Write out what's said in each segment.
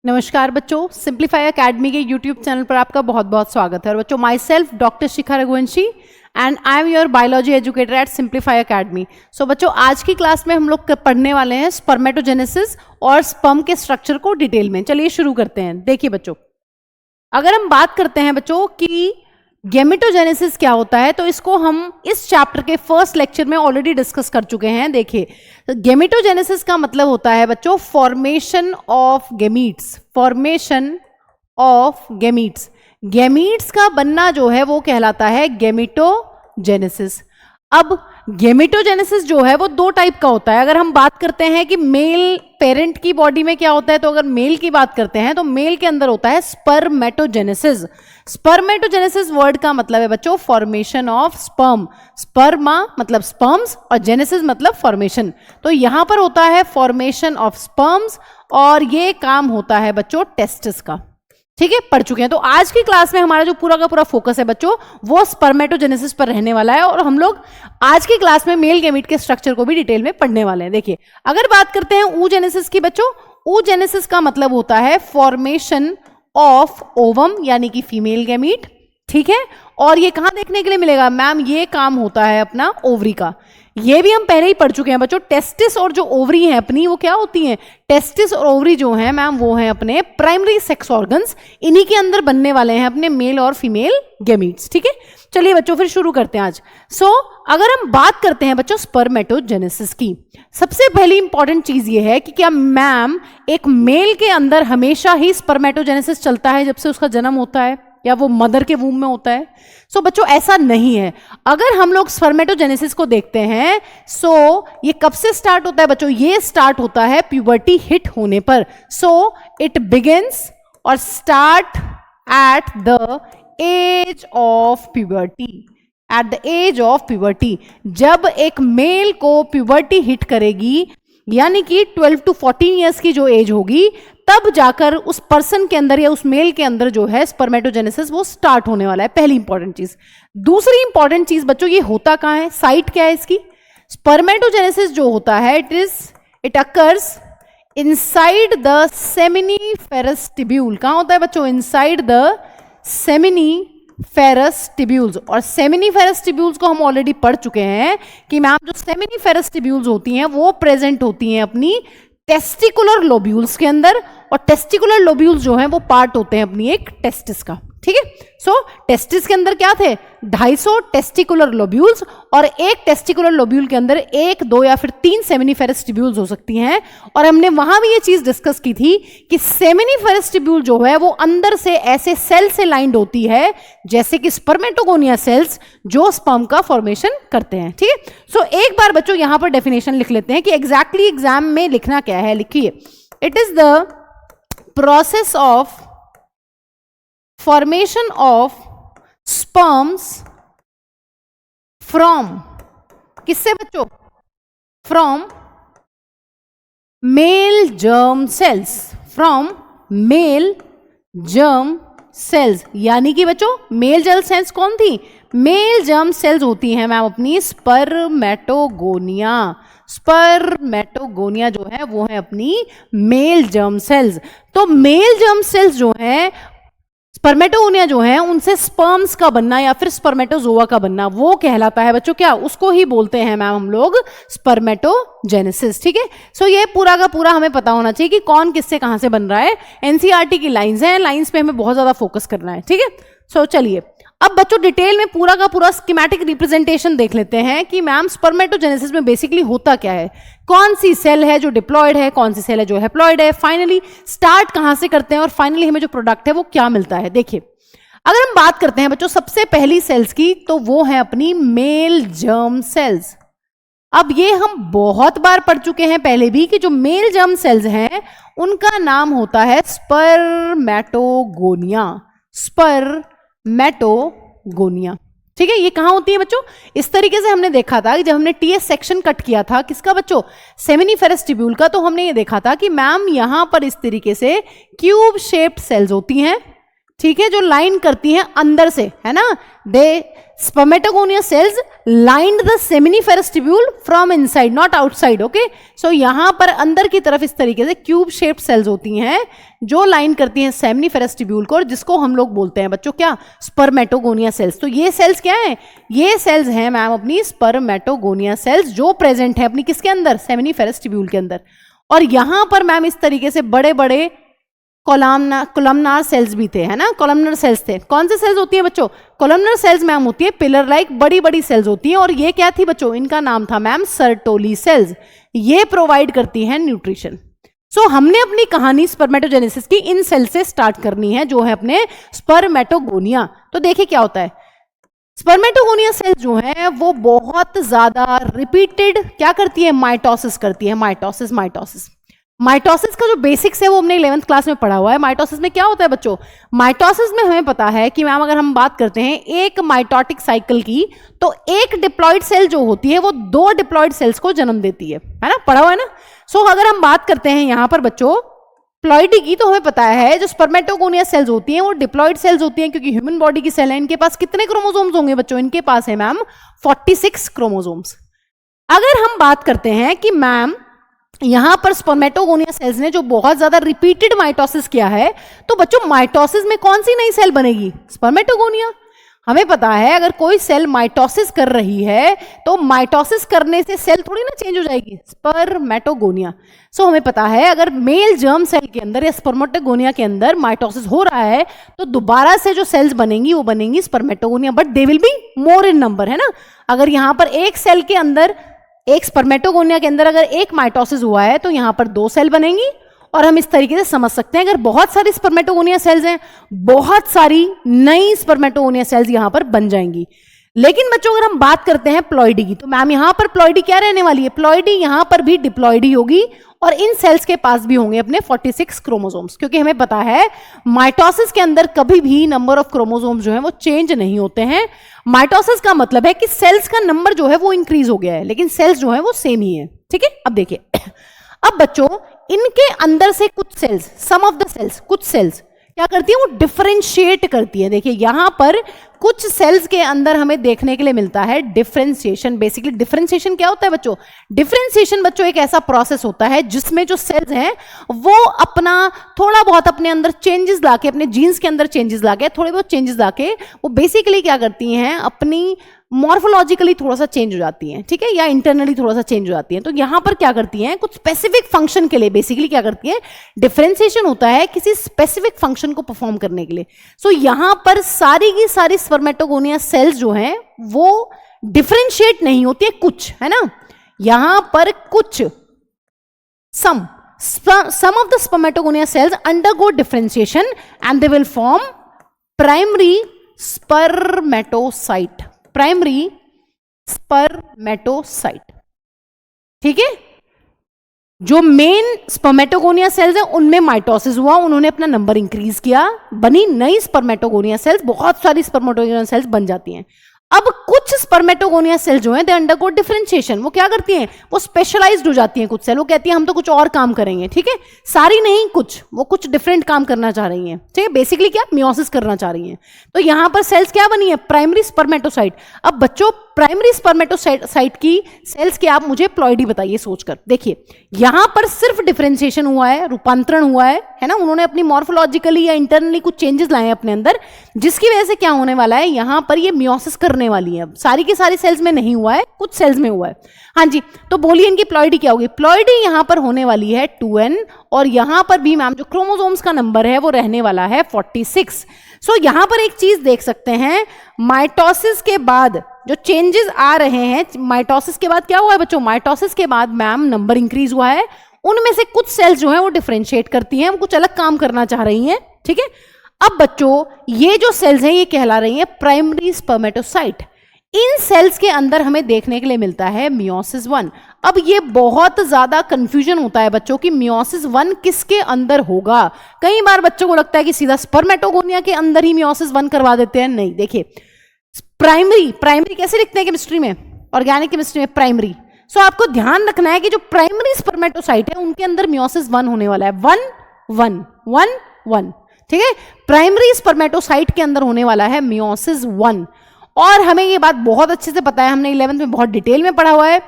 नमस्कार बच्चों, simplify academy के यूट्यूब चैनल पर आपका बहुत बहुत स्वागत है। और बच्चों, myself doctor Shikha Raghuvanshi and I am your biology educator at simplify academy. So बच्चों, आज की क्लास में हम लोग पढ़ने वाले हैं स्पर्मेटोजेनेसिस और स्पर्म के स्ट्रक्चर को डिटेल में। चलिए शुरू करते हैं। देखिए बच्चों, अगर हम बात करते हैं बच्चों कि गेमेटोजेनेसिस क्या होता है, तो इसको हम इस चैप्टर के फर्स्ट लेक्चर में ऑलरेडी डिस्कस कर चुके हैं। देखिए, गेमेटोजेनेसिस का मतलब होता है बच्चों formation of gametes. Formation of gametes, gametes का बनना जो है वो कहलाता है गेमेटोजेनेसिस। अब गेमेटोजेनेसिस जो है वो दो टाइप का होता है। अगर हम बात करते हैं कि मेल पेरेंट की बॉडी में क्या होता है, तो अगर मेल की बात करते हैं तो मेल के अंदर होता है स्पर्मेटोजेनेसिस। स्पर्मेटोजेनेसिस वर्ड का मतलब है बच्चों फॉर्मेशन ऑफ स्पर्म। स्पर्मा मतलब स्पर्म्स और जेनेसिस मतलब फॉर्मेशन। तो यहां पर होता है फॉर्मेशन ऑफ स्पर्म्स और ये काम होता है बच्चों टेस्टिस का। ठीक है, पढ़ चुके हैं। तो आज की क्लास में हमारा जो पूरा का पूरा फोकस है बच्चों वो स्पर्मेटोजेनेसिस पर रहने वाला है और हम लोग आज की क्लास में मेल गेमीट के स्ट्रक्चर को भी डिटेल में पढ़ने वाले हैं। देखिए, अगर बात करते हैं oogenesis की बच्चों, oogenesis का मतलब होता है फॉर्मेशन ऑफ ओवम यानी कि फीमेल गेमीट। ठीक है, और ये कहां देखने के लिए मिलेगा मैम? ये काम होता है अपना ओवरी का। ये भी हम पहले ही पढ़ चुके हैं बच्चों। टेस्टिस और जो ओवरी है अपनी वो क्या होती हैं? टेस्टिस और ओवरी जो है मैम वो है अपने प्राइमरी सेक्स ऑर्गन्स। इन्हीं के अंदर बनने वाले हैं अपने मेल और फीमेल गेमीट्स। ठीक है, चलिए बच्चों फिर शुरू करते हैं आज। अगर हम बात करते हैं बच्चों स्पर्मेटोजेनेसिस की, सबसे पहली इंपॉर्टेंट चीज ये है कि क्या मैम एक मेल के अंदर हमेशा ही स्पर्मेटोजेनेसिस चलता है जब से उसका जन्म होता है, या वो मदर के वूम में होता है? बच्चों ऐसा नहीं है। अगर हम लोग स्पर्मेटोजेनेसिस को देखते हैं ये कब से स्टार्ट होता है बच्चों? ये स्टार्ट होता है प्यूबर्टी हिट होने पर। इट बिगिंस और start at the age of puberty. At the age of puberty, जब एक मेल को प्यूबर्टी हिट करेगी यानी कि 12 to 14 ईयर्स की जो एज होगी, तब जाकर उस पर्सन के अंदर या उस मेल के अंदर जो है स्पर्मेटोजेनेसिस वो स्टार्ट होने वाला है। पहली इंपॉर्टेंट चीज। दूसरी इंपॉर्टेंट चीज बच्चों, ये होता कहां है? साइट क्या है इसकी? स्पर्मेटोजेनेसिस जो होता है it occurs inside the seminiferous tubule. कहां होता है बच्चों? Inside the seminiferous tubules. और सेमिनिफेरस टिब्यूल्स को हम ऑलरेडी पढ़ चुके हैं कि मैम जो सेमिनिफेरस टिब्यूल्स होती हैं वो प्रेजेंट होती हैं अपनी टेस्टिकुलर लोब्यूल्स के अंदर, और टेस्टिकुलर लोब्यूल्स जो हैं वो पार्ट होते हैं अपनी एक टेस्टिस का। ठीक है, टेस्टिस के अंदर क्या थे? 250 टेस्टिकुलर लोब्यूल्स, और एक टेस्टिकुलर लोब्यूल के अंदर 1, 2 या फिर 3 सेमिनिफेरस टिब्यूल्स हो सकती हैं। और हमने वहां भी ये चीज डिस्कस की थी कि सेमिनिफेरस टिब्यूल जो है वो अंदर से ऐसे सेल से लाइंड होती है जैसे कि स्पर्मेटोगोनिया सेल्स जो स्पर्म का फॉर्मेशन करते हैं। ठीक है, एक बार बच्चों यहां पर डेफिनेशन लिख लेते हैं कि एग्जैक्टली एग्जाम में लिखना क्या है। लिखिए, it is the process of formation of sperms from किससे बच्चों? from male germ cells। from male germ cells यानी कि बच्चों मेल जर्म सेल्स कौन थी? मेल जर्म सेल्स होती हैं मैम अपनी स्पर्मेटोगोनिया। स्पर्मेटोगोनिया जो है वो है अपनी मेल जर्म सेल्स। तो मेल जर्म सेल्स जो है स्पर्मेटोगोनिया जो है उनसे स्पर्म्स का बनना या फिर स्पर्मेटोजोआ का बनना वो कहलाता है बच्चों क्या? उसको ही बोलते हैं मैम हम लोग स्पर्मेटोजेनेसिस। ठीक है, ये पूरा का पूरा हमें पता होना चाहिए कि कौन किससे कहां से बन रहा है। एनसीईआरटी की लाइंस हैं, लाइंस पे हमें बहुत ज्यादा फोकस करना है। ठीक है, चलिए अब बच्चों डिटेल में पूरा का पूरा स्कीमेटिक रिप्रेजेंटेशन देख लेते हैं कि मैम स्पर्मेटोजेनेसिस में बेसिकली होता क्या है, कौन सी सेल है जो डिप्लॉयड है, कौन सी सेल है जो हैप्लॉयड है, फाइनली स्टार्ट कहां से करते हैं और फाइनली हमें जो प्रोडक्ट है वो क्या मिलता है। देखिए, अगर हम बात करते हैं बच्चों सबसे पहली सेल्स की, तो वो है अपनी मेल जर्म सेल्स। अब ये हम बहुत बार पढ़ चुके हैं पहले भी कि जो मेल जर्म सेल्स हैं उनका नाम होता है स्पर्मेटोगोनिया। स्पर्मेटोगोनिया। ठीक है, ये कहां होती है बच्चों? इस तरीके से हमने देखा था कि जब हमने टीएस सेक्शन कट किया था किसका बच्चों? सेमिनिफेरस टिब्यूल का, तो हमने ये देखा था कि मैम यहां पर इस तरीके से क्यूब शेप्ड सेल्स होती हैं। ठीक है, जो लाइन करती हैं अंदर से, है ना, they spermatogonia cells lined the seminiferous tubule from inside not outside. Okay, so यहां पर अंदर की तरफ इस तरीके से क्यूब शेप्ड सेल्स होती हैं जो लाइन करती हैं सेमिनिफेरस ट्यूब्यूल को, और जिसको हम लोग बोलते हैं बच्चों क्या, स्पर्मेटोगोनिया सेल्स। तो ये सेल्स क्या है, ये सेल्स हैं मैम अपनी स्पर्मेटोगोनिया सेल्स, जो प्रेजेंट है अपनी किसके अंदर, सेमिनिफेरस ट्यूब्यूल के अंदर। और यहां पर मैम इस तरीके से बड़े बड़े कोलमनार सेल्स भी थे, है ना, कोलमनर सेल्स थे। कौन से सेल्स होती हैं बच्चों, कोलमनर सेल्स मैम होती है पिलर लाइक बड़ी बड़ी सेल्स होती हैं। और ये क्या थी बच्चों, इनका नाम था मैम सर्टोली सेल्स। ये प्रोवाइड करती हैं न्यूट्रिशन। सो हमने अपनी कहानी स्पर्मेटोजेनेसिस की इन सेल से स्टार्ट करनी है, जो है अपने स्पर्मेटोगोनिया। तो देखिए क्या होता है, स्पर्मेटोगोनिया सेल जो है वो बहुत ज्यादा रिपीटेड क्या करती है, माइटोसिस करती है, माइटोसिस। माइटोसिस का जो बेसिक्स है वो हमने 11th क्लास में पढ़ा हुआ है। माइटोसिस में क्या होता है बच्चों, माइटोसिस में हमें पता है कि मैम अगर हम बात करते हैं एक माइटोटिक साइकिल की, तो एक डिप्लॉइड सेल जो होती है वो 2 डिप्लॉइड सेल्स को जन्म देती है ना, पढ़ा हुआ है ना। सो अगर हम बात करते हैं यहां पर बच्चों प्लॉइडी की, तो हमें पता है जो स्पर्मेटोगोनिया सेल्स होती हैं वो डिप्लॉइड सेल्स होती हैं, क्योंकि ह्यूमन बॉडी की सेल है, इनके पास कितने क्रोमोसोम्स होंगे बच्चों, इनके पास है मैम 46 क्रोमोसोम्स। अगर हम बात करते हैं कि मैम यहां पर स्पर्मेटोगोनिया सेल्स ने जो बहुत ज्यादा रिपीटेड माइटोसिस किया है, तो बच्चों माइटोसिस में कौन सी नई सेल बनेगी, स्पर्मेटोगोनिया। हमें पता है अगर कोई सेल माइटोसिस कर रही है तो माइटोसिस करने से सेल थोड़ी ना चेंज हो जाएगी, स्पर्मेटोगोनिया। सो हमें पता है अगर मेल जर्म सेल के अंदर या स्पर्मेटोगोनिया के अंदर माइटोसिस हो रहा है तो दोबारा से जो सेल्स बनेंगी वो बनेंगी spermatogonia, but they will be more in number, है ना। अगर यहां पर एक सेल के अंदर, एक स्पर्मेटोगोनिया के अंदर अगर एक माइटोसिस हुआ है तो यहां पर 2 सेल बनेंगी। और हम इस तरीके से समझ सकते हैं अगर बहुत सारी स्पर्मेटोगोनिया सेल्स हैं, बहुत सारी नई स्पर्मेटोगोनिया सेल्स यहां पर बन जाएंगी। लेकिन बच्चों अगर हम बात करते हैं प्लॉइडी की, तो मैम यहां पर प्लॉइडी क्या रहने वाली है, प्लॉइडी यहां पर भी डिप्लॉइडी होगी और इन सेल्स के पास भी होंगे अपने 46 क्रोमोसोम्स, क्योंकि हमें पता है माइटोसिस के अंदर कभी भी नंबर ऑफ क्रोमोसोम्स जो है वो चेंज नहीं होते हैं। माइटोसिस का मतलब है कि सेल्स का नंबर जो है वो इंक्रीज हो गया है, लेकिन सेल्स जो है वो सेम ही है, ठीक है। अब देखिए, अब बच्चों इनके अंदर से कुछ cells, some of the cells, कुछ सेल्स क्या करती है, वो डिफरेंशिएट करती है। देखिए यहां पर कुछ सेल्स के अंदर हमें देखने के लिए मिलता है डिफरेंशिएशन। बेसिकली डिफरेंशिएशन क्या होता है बच्चों, डिफरेंशिएशन बच्चों एक ऐसा प्रोसेस होता है जिसमें जो सेल्स हैं वो अपना थोड़ा बहुत अपने अंदर चेंजेस लाके, अपने जीन्स के अंदर चेंजेस लाके, थोड़े बहुत चेंजेस लाके वो बेसिकली क्या करती हैं, अपनी मॉर्फोलॉजिकली थोड़ा सा चेंज हो जाती हैं, ठीक है, या इंटरनली थोड़ा सा चेंज हो जाती हैं। तो यहां पर क्या करती हैं, कुछ स्पेसिफिक फंक्शन के लिए बेसिकली क्या करती हैं, डिफरेंशिएशन होता है किसी स्पेसिफिक फंक्शन को परफॉर्म करने के लिए। सो यहां पर सारी की सारी स्पर्मेटोगोनिया सेल्स जो हैं वो डिफरेंशिएट नहीं होती है, कुछ, है ना, यहां पर कुछ some of the spermatogonia cells undergo differentiation and they will form primary spermatocyte, primary spermatocyte, ठीक है। जो मेन स्पर्मेटोगोनिया सेल्स हैं उनमें माइटोसिस हुआ, उन्होंने अपना नंबर इंक्रीज किया, बनी नई स्पर्मेटोगोनिया सेल्स, बहुत सारी स्पर्मेटोगोनिया सेल्स बन जाती हैं। अब कुछ स्पर्मेटोगोनिया सेल जो हैं दे अंडरगो डिफरेंशिएशन, वो क्या करती हैं, वो स्पेशलाइज्ड हो जाती हैं। कुछ सेल वो कहती हैं हम तो कुछ और काम करेंगे, ठीक है, सारी नहीं, कुछ वो कुछ डिफरेंट काम करना चाह रही हैं, ठीक है, बेसिकली क्या मियोसिस करना चाह रही हैं। तो यहां पर सेल्स क्या बनी है, प्राइमरी स्पर्मेटोसाइट। अब बच्चों प्राइमरी स्पर्मेटोसाइट की सेल्स के आप मुझे प्लॉइडी बताइए सोचकर। देखिए यहां पर सिर्फ डिफरेंशिएशन हुआ है, रूपांतरण हुआ है ना, उन्होंने अपनी मॉर्फोलॉजिकली या इंटरनली कुछ चेंजेस लाए हैं अपने अंदर, जिसकी वजह से क्या होने वाला है, यहां पर ये मियोसिस करने वाली है। सारी की सारी सेल्स में नहीं हुआ है, कुछ सेल्स में हुआ है। हाँ जी, तो बोलिए इनकी प्लॉइडी क्या होगी, प्लॉइडी यहां पर होने वाली है 2n, और यहां पर भी मैम जो क्रोमोसोम्स का नंबर है वो रहने वाला है 46। सो यहां पर एक चीज देख सकते हैं, माइटोसिस के बाद जो चेंजेस आ रहे हैं, माइटोसिस के बाद क्या हुआ है बच्चों, माइटोसिस के बाद मैम नंबर इंक्रीज हुआ है, उनमें से कुछ सेल्स जो हैं वो डिफरेंशिएट करती हैं, वो कुछ अलग काम करना चाह रही हैं, ठीक है। अब बच्चों ये जो सेल्स हैं ये कहला रही हैं प्राइमरी स्पर्मेटोसाइट। इन सेल्स के अंदर हमें देखने के लिए मिलता है मियोसिस 1। अब ये बहुत ज्यादा कंफ्यूजन होता है बच्चों की मियोसिस 1 किसके अंदर होगा। कई बार बच्चों को लगता है कि सीधा स्पर्मेटोगोनिया के अंदर ही मियोसिस 1 करवा देते हैं, नहीं। देखिए प्राइमरी कैसे लिखते हैं केमिस्ट्री में, ऑर्गेनिक केमिस्ट्री में प्राइमरी। सो आपको ध्यान रखना है कि जो प्राइमरी स्पर्मेटोसाइट है उनके अंदर मियोसिस 1 होने वाला है, 1 1 1 1। ठीक है। प्राइमरी स्पर्मेटोसाइट के अंदर होने वाला है मियोसिस 1, और हमें ये बात बहुत अच्छे से पता है, हमने 11th में बहुत डिटेल में पढ़ा हुआ है।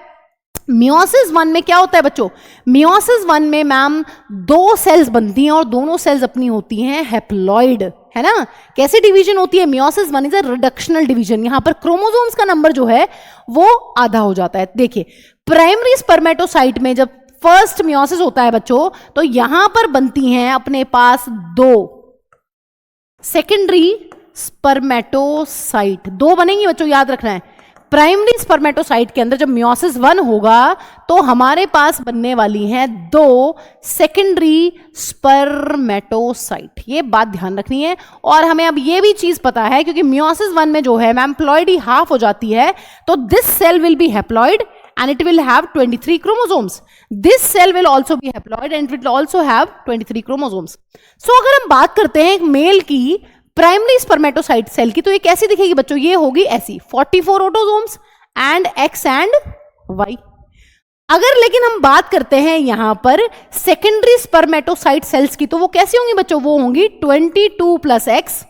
मियोसिस 1 में क्या होता है बच्चों, मियोसिस 1 में मैम 2 सेल्स बनती हैं और दोनों सेल्स अपनी होती हैं हैप्लॉइड, है ना। कैसी डिवीजन होती है, meiosis 1 is a reductional division. यहां पर क्रोमोसोम्स का नंबर जो है वो आधा हो जाता है। देखिए प्राइमरी स्पर्मेटोसाइट में जब फर्स्ट मियोसिस होता है बच्चों, तो यहां पर बनती हैं अपने पास 2 सेकेंडरी स्पर्मेटोसाइट, 2 बनेंगी बच्चों, याद रखना है। प्राइमरी स्पर्मेटोसाइट के अंदर जब मियोसिस 1 होगा तो हमारे पास बनने वाली हैं 2 सेकेंडरी स्पर्मेटोसाइट, ये बात ध्यान रखनी है। और हमें अब ये भी चीज पता है, क्योंकि मियोसिस 1 में जो है मैम प्लॉइडी हाफ हो जाती है, तो this cell will be haploid and it will have 23 chromosomes. This cell will also be haploid and it will also have 23 chromosomes. So अगर हम बात करते हैं एक मेल की प्राइमरी स्पर्मेटोसाइट सेल की, तो ये कैसी दिखेगी बच्चों, ये होगी ऐसी 44 autosomes and X and Y। अगर लेकिन हम बात करते हैं यहां पर सेकेंडरी स्पर्मेटोसाइट सेल्स की, तो वो कैसी होंगी बच्चों, वो होंगी 22 + X,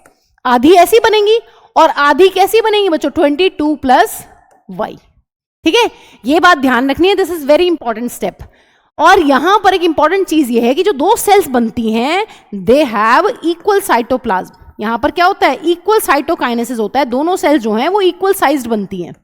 आधी ऐसी बनेंगी और आधी कैसी बनेंगी बच्चों, 22 + Y। ठीक है, ये बात ध्यान रखनी है, this is very important step. और यहां पर एक इंपॉर्टेंट चीज ये है कि जो 2 सेल्स बनती हैं दे हैव इक्वल साइटोप्लाज्म। यहां पर क्या होता है, इक्वल साइटोकाइनेसिस होता है, दोनों सेल्स जो हैं वो इक्वल साइज्ड बनती हैं।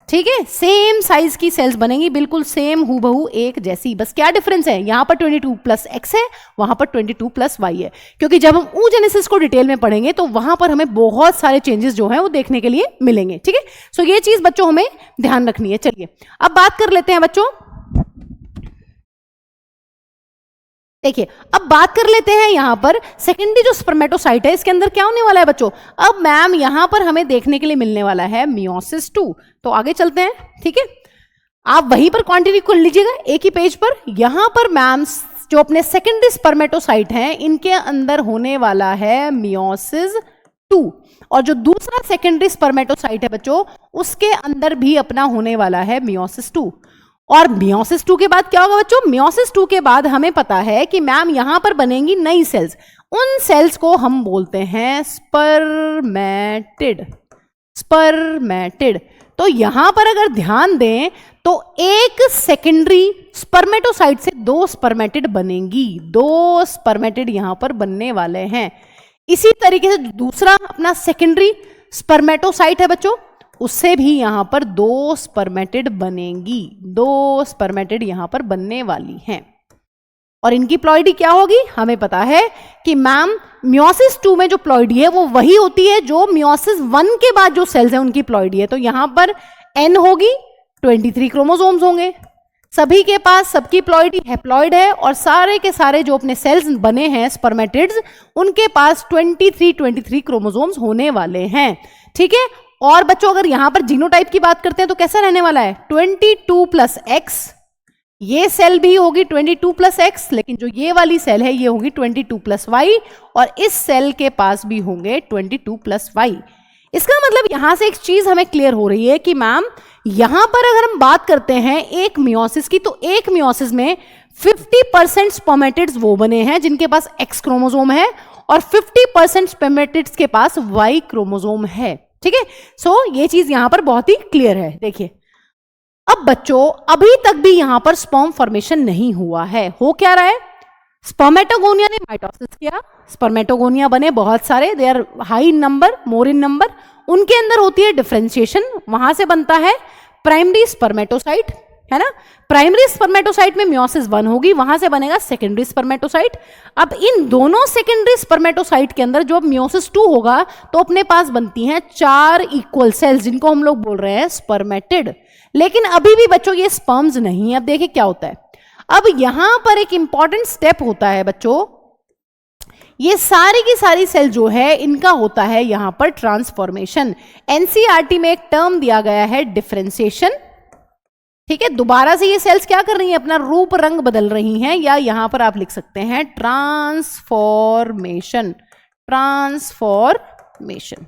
ठीक है, सेम साइज की सेल्स बनेंगी, बिल्कुल सेम हूबहू एक जैसी, बस क्या डिफरेंस है, यहां पर 22 + X है, वहां पर 22 + Y है। क्योंकि जब हम oogenesis को डिटेल में पढ़ेंगे तो वहां पर हमें बहुत सारे चेंजेस जो हैं वो देखने के लिए मिलेंगे। ठीक है, सो ये चीज बच्चों हमें ध्यान रखनी है। चलिए अब बात कर लेते हैं बच्चों, देखिए अब बात कर लेते हैं यहां पर सेकेंडरी जो स्पर्मेटोसाइट है इसके अंदर क्या होने वाला है बच्चों। अब मैम यहां पर हमें देखने के लिए मिलने वाला है मियोसिस 2। तो आगे चलते हैं, ठीक है, आप वहीं पर क्वांटिटी कर लीजिएगा एक ही पेज पर। यहां पर मैम जो अपने सेकेंडरी स्पर्मेटोसाइट हैं इनके अंदर होने वाला है मियोसिस 2, और जो दूसरा सेकेंडरी स्पर्मेटोसाइट है बच्चों उसके अंदर भी अपना होने वाला है मियोसिस 2। और मियोसिस 2 के बाद क्या होगा बच्चों, मियोसिस 2 के बाद हमें पता है कि मैम यहां पर बनेंगी नई सेल्स, उन सेल्स को हम बोलते हैं स्पर्मेटिड। स्पर्मेटिड, तो यहां पर अगर ध्यान दें तो एक सेकेंडरी स्पर्मेटोसाइट से 2 स्पर्मेटिड बनेंगी, 2 स्पर्मेटिड यहां पर बनने वाले हैं। इसी तरीके से दूसरा अपना सेकेंडरी स्पर्मेटोसाइट है बच्चों, उससे भी यहां पर 2 स्पर्मेटिड बनेंगी, 2 स्पर्मेटिड यहां पर बनने वाली हैं। और इनकी प्लॉइडी क्या होगी, हमें पता है कि मैम मियोसिस 2 में जो प्लॉइडी है वो वही होती है जो मियोसिस 1 के बाद जो सेल्स हैं उनकी प्लॉइडी है। तो यहां पर N होगी, 23 क्रोमोसोम्स होंगे, सभी के पास सबकी प्लॉइडी हैप्लॉइड है, और सारे के सारे जो अपने सेल्स बने हैं स्पर्मेटिड्स उनके पास 23 क्रोमोसोम्स होने वाले हैं। ठीक है, और बच्चों अगर यहां पर जीनोटाइप की बात करते हैं तो कैसा रहने वाला है, 22 + X, ये सेल भी होगी 22 + X, लेकिन जो ये वाली सेल है ये होगी 22 + Y, और इस सेल के पास भी होंगे 22 + Y। इसका मतलब यहां से एक चीज हमें क्लियर हो रही है कि मैम यहां पर अगर हम बात करते हैं एक मियोसिस की, तो एक मियोसिस में 50% स्पर्मेटिड्स वो बने हैं जिनके पास X क्रोमोसोम है, और 50% स्पर्मेटिड्स के पास Y क्रोमोसोम है। ठीक है, सो ये चीज यहां पर बहुत ही क्लियर है। देखिए अब बच्चों अभी तक भी यहां पर स्पर्म फॉर्मेशन नहीं हुआ है, हो क्या रहा है, स्पर्मेटोगोनिया ने माइटोसिस किया, स्पर्मेटोगोनिया बने बहुत सारे, they are high in number, more in number, उनके अंदर होती है डिफरेंशिएशन, वहां से बनता है प्राइमरी स्पर्मेटोसाइट, है ना। प्राइमरी स्पर्मेटोसाइट में मियोसिस 1 होगी, वहां से बनेगा सेकेंडरी स्पर्मेटोसाइट। अब इन दोनों सेकेंडरी स्पर्मेटोसाइट के अंदर जो मियोसिस 2 होगा तो अपने पास बनती हैं 4 इक्वल सेल्स जिनको हम लोग बोल रहे हैं स्पर्मेटिड। लेकिन अभी भी बच्चों ये स्पर्म्स नहीं है। अब देखिए क्या होता है, अब यहां पर एक इंपॉर्टेंट स्टेप होता है बच्चों, ये सारी की सारी सेल जो है इनका होता है यहां पर ट्रांसफॉर्मेशन। एनसीईआरटी में एक टर्म दिया गया है डिफरेंशिएशन। ठीक है, दोबारा से ये सेल्स क्या कर रही हैं, अपना रूप रंग बदल रही हैं, या यहां पर आप लिख सकते हैं ट्रांसफॉर्मेशन। ट्रांसफॉर्मेशन,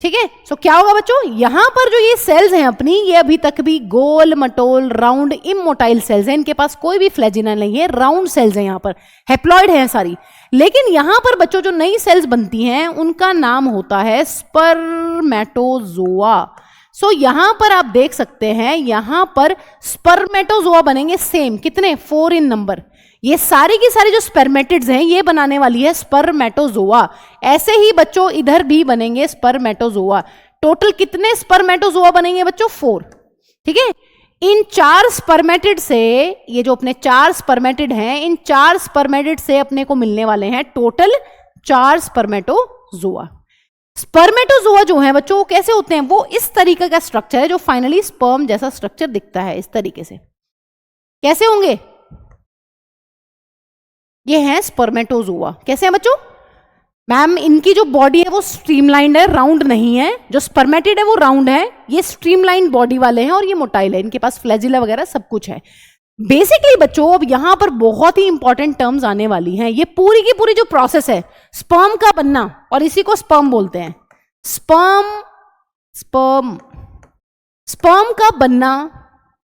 ठीक है। सो क्या होगा बच्चों, यहां पर जो ये सेल्स हैं अपनी, ये अभी तक भी गोल मटोल राउंड इमोटाइल सेल्स हैं, इनके पास कोई भी फ्लैजिना नहीं है, राउंड सेल्स हैं, यहां पर हैप्लॉइड हैं सारी। लेकिन यहां पर बच्चों जो नई सेल्स बनती हैं उनका नाम होता है स्पर्मेटोजोआ। सो यहां पर आप देख सकते हैं, यहां पर स्पर्मेटोजोआ बनेंगे सेम, कितने 4 इन नंबर। ये सारी की सारी जो स्पर्मेटिड्स हैं ये बनाने वाली है स्पर्मेटोजोआ। ऐसे ही बच्चों इधर भी बनेंगे स्पर्मेटोजोआ। टोटल कितने स्पर्मेटोजोआ बनेंगे बच्चों 4, ठीक है। इन 4 स्पर्मेटिड से, ये जो अपने 4 स्पर्मेटिड हैं, इन 4 स्पर्मेटिड से अपने को मिलने वाले हैं टोटल 4 स्पर्मेटोजोआ। स्पर्मेटोजोआ जो है बच्चों वो कैसे होते हैं, वो इस तरीके का स्ट्रक्चर है जो फाइनली स्पर्म जैसा स्ट्रक्चर दिखता है इस तरीके से। कैसे होंगे, ये हैं स्पर्मेटोजोआ। कैसे हैं बच्चों, मैम इनकी जो बॉडी है वो स्ट्रीमलाइंड है, राउंड नहीं है। जो स्पर्मेटिड है वो राउंड है, ये स्ट्रीमलाइंड बॉडी वाले हैं और ये मोटाइल है, इनके पास फ्लैजिला वगैरह सब कुछ है। बेसिकली बच्चों अब यहां पर बहुत ही इंपॉर्टेंट टर्म्स आने वाली हैं। ये पूरी की पूरी जो प्रोसेस है स्पर्म का बनना, और इसी को स्पर्म बोलते हैं, स्पर्म स्पर्म स्पर्म का बनना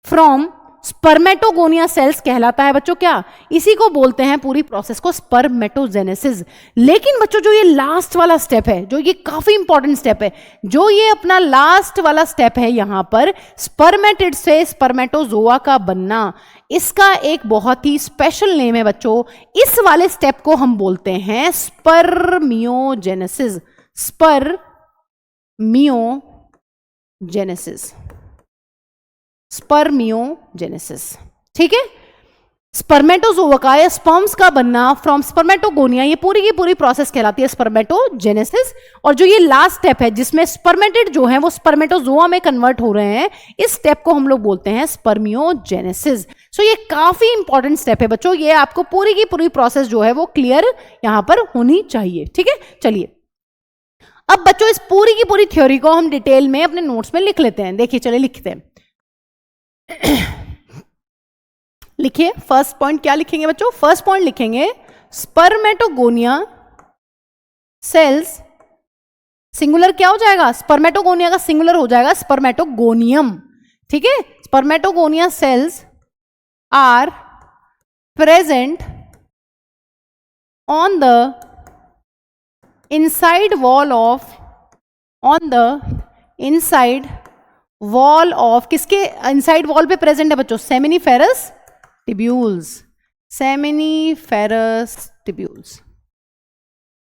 फ्रॉम स्पर्मेटोगोनिया सेल्स कहलाता है बच्चों क्या, इसी को बोलते हैं पूरी प्रोसेस को स्पर्मेटोजेनेसिस। लेकिन बच्चों जो ये लास्ट वाला स्टेप है, जो ये काफी इंपॉर्टेंट स्टेप है, जो ये अपना लास्ट वाला स्टेप है यहां पर स्पर्मेटिड से स्पर्मेटोजोआ का बनना, इसका एक बहुत ही स्पेशल नेम है बच्चों। इस वाले स्टेप को हम बोलते हैं स्पर्मियोजेनेसिस। स्पर्मियोजेनेसिस, स्पर्मियोजेनेसिस, ठीक है। स्पर्मेटोजोआ का या स्पर्म्स का बनना फ्रॉम स्पर्मेटोगोनिया, ये पूरी की पूरी प्रोसेस कहलाती है स्पर्मेटोजेनेसिस। और जो ये लास्ट स्टेप है जिसमें स्पर्मेटिड जो है वो स्पर्मेटोजोआ में कन्वर्ट हो रहे हैं, इस स्टेप को हम लोग बोलते हैं स्पर्मियोजेनेसिस। सो ये काफी इंपॉर्टेंट स्टेप है बच्चों, ये आपको पूरी की पूरी प्रोसेस जो है वो क्लियर यहां पर होनी चाहिए, ठीक है। चलिए अब बच्चों इस पूरी की पूरी थ्योरी को हम डिटेल में अपने नोट्स में लिख लेते हैं। देखिए चलिए लिखते हैं। लिखिए फर्स्ट पॉइंट क्या लिखेंगे बच्चों, फर्स्ट पॉइंट लिखेंगे स्पर्मेटोगोनिया सेल्स, सिंगुलर क्या हो जाएगा, स्पर्मेटोगोनिया का सिंगुलर हो जाएगा स्पर्मेटोगोनियम, ठीक है। Spermatogonia cells are present on the inside wall of, on the inside wall of, किसके इनसाइड वॉल पे प्रेजेंट है बच्चों, सेमिनिफेरस टिब्यूल्स, सेमिनिफेरस टिब्यूल्स,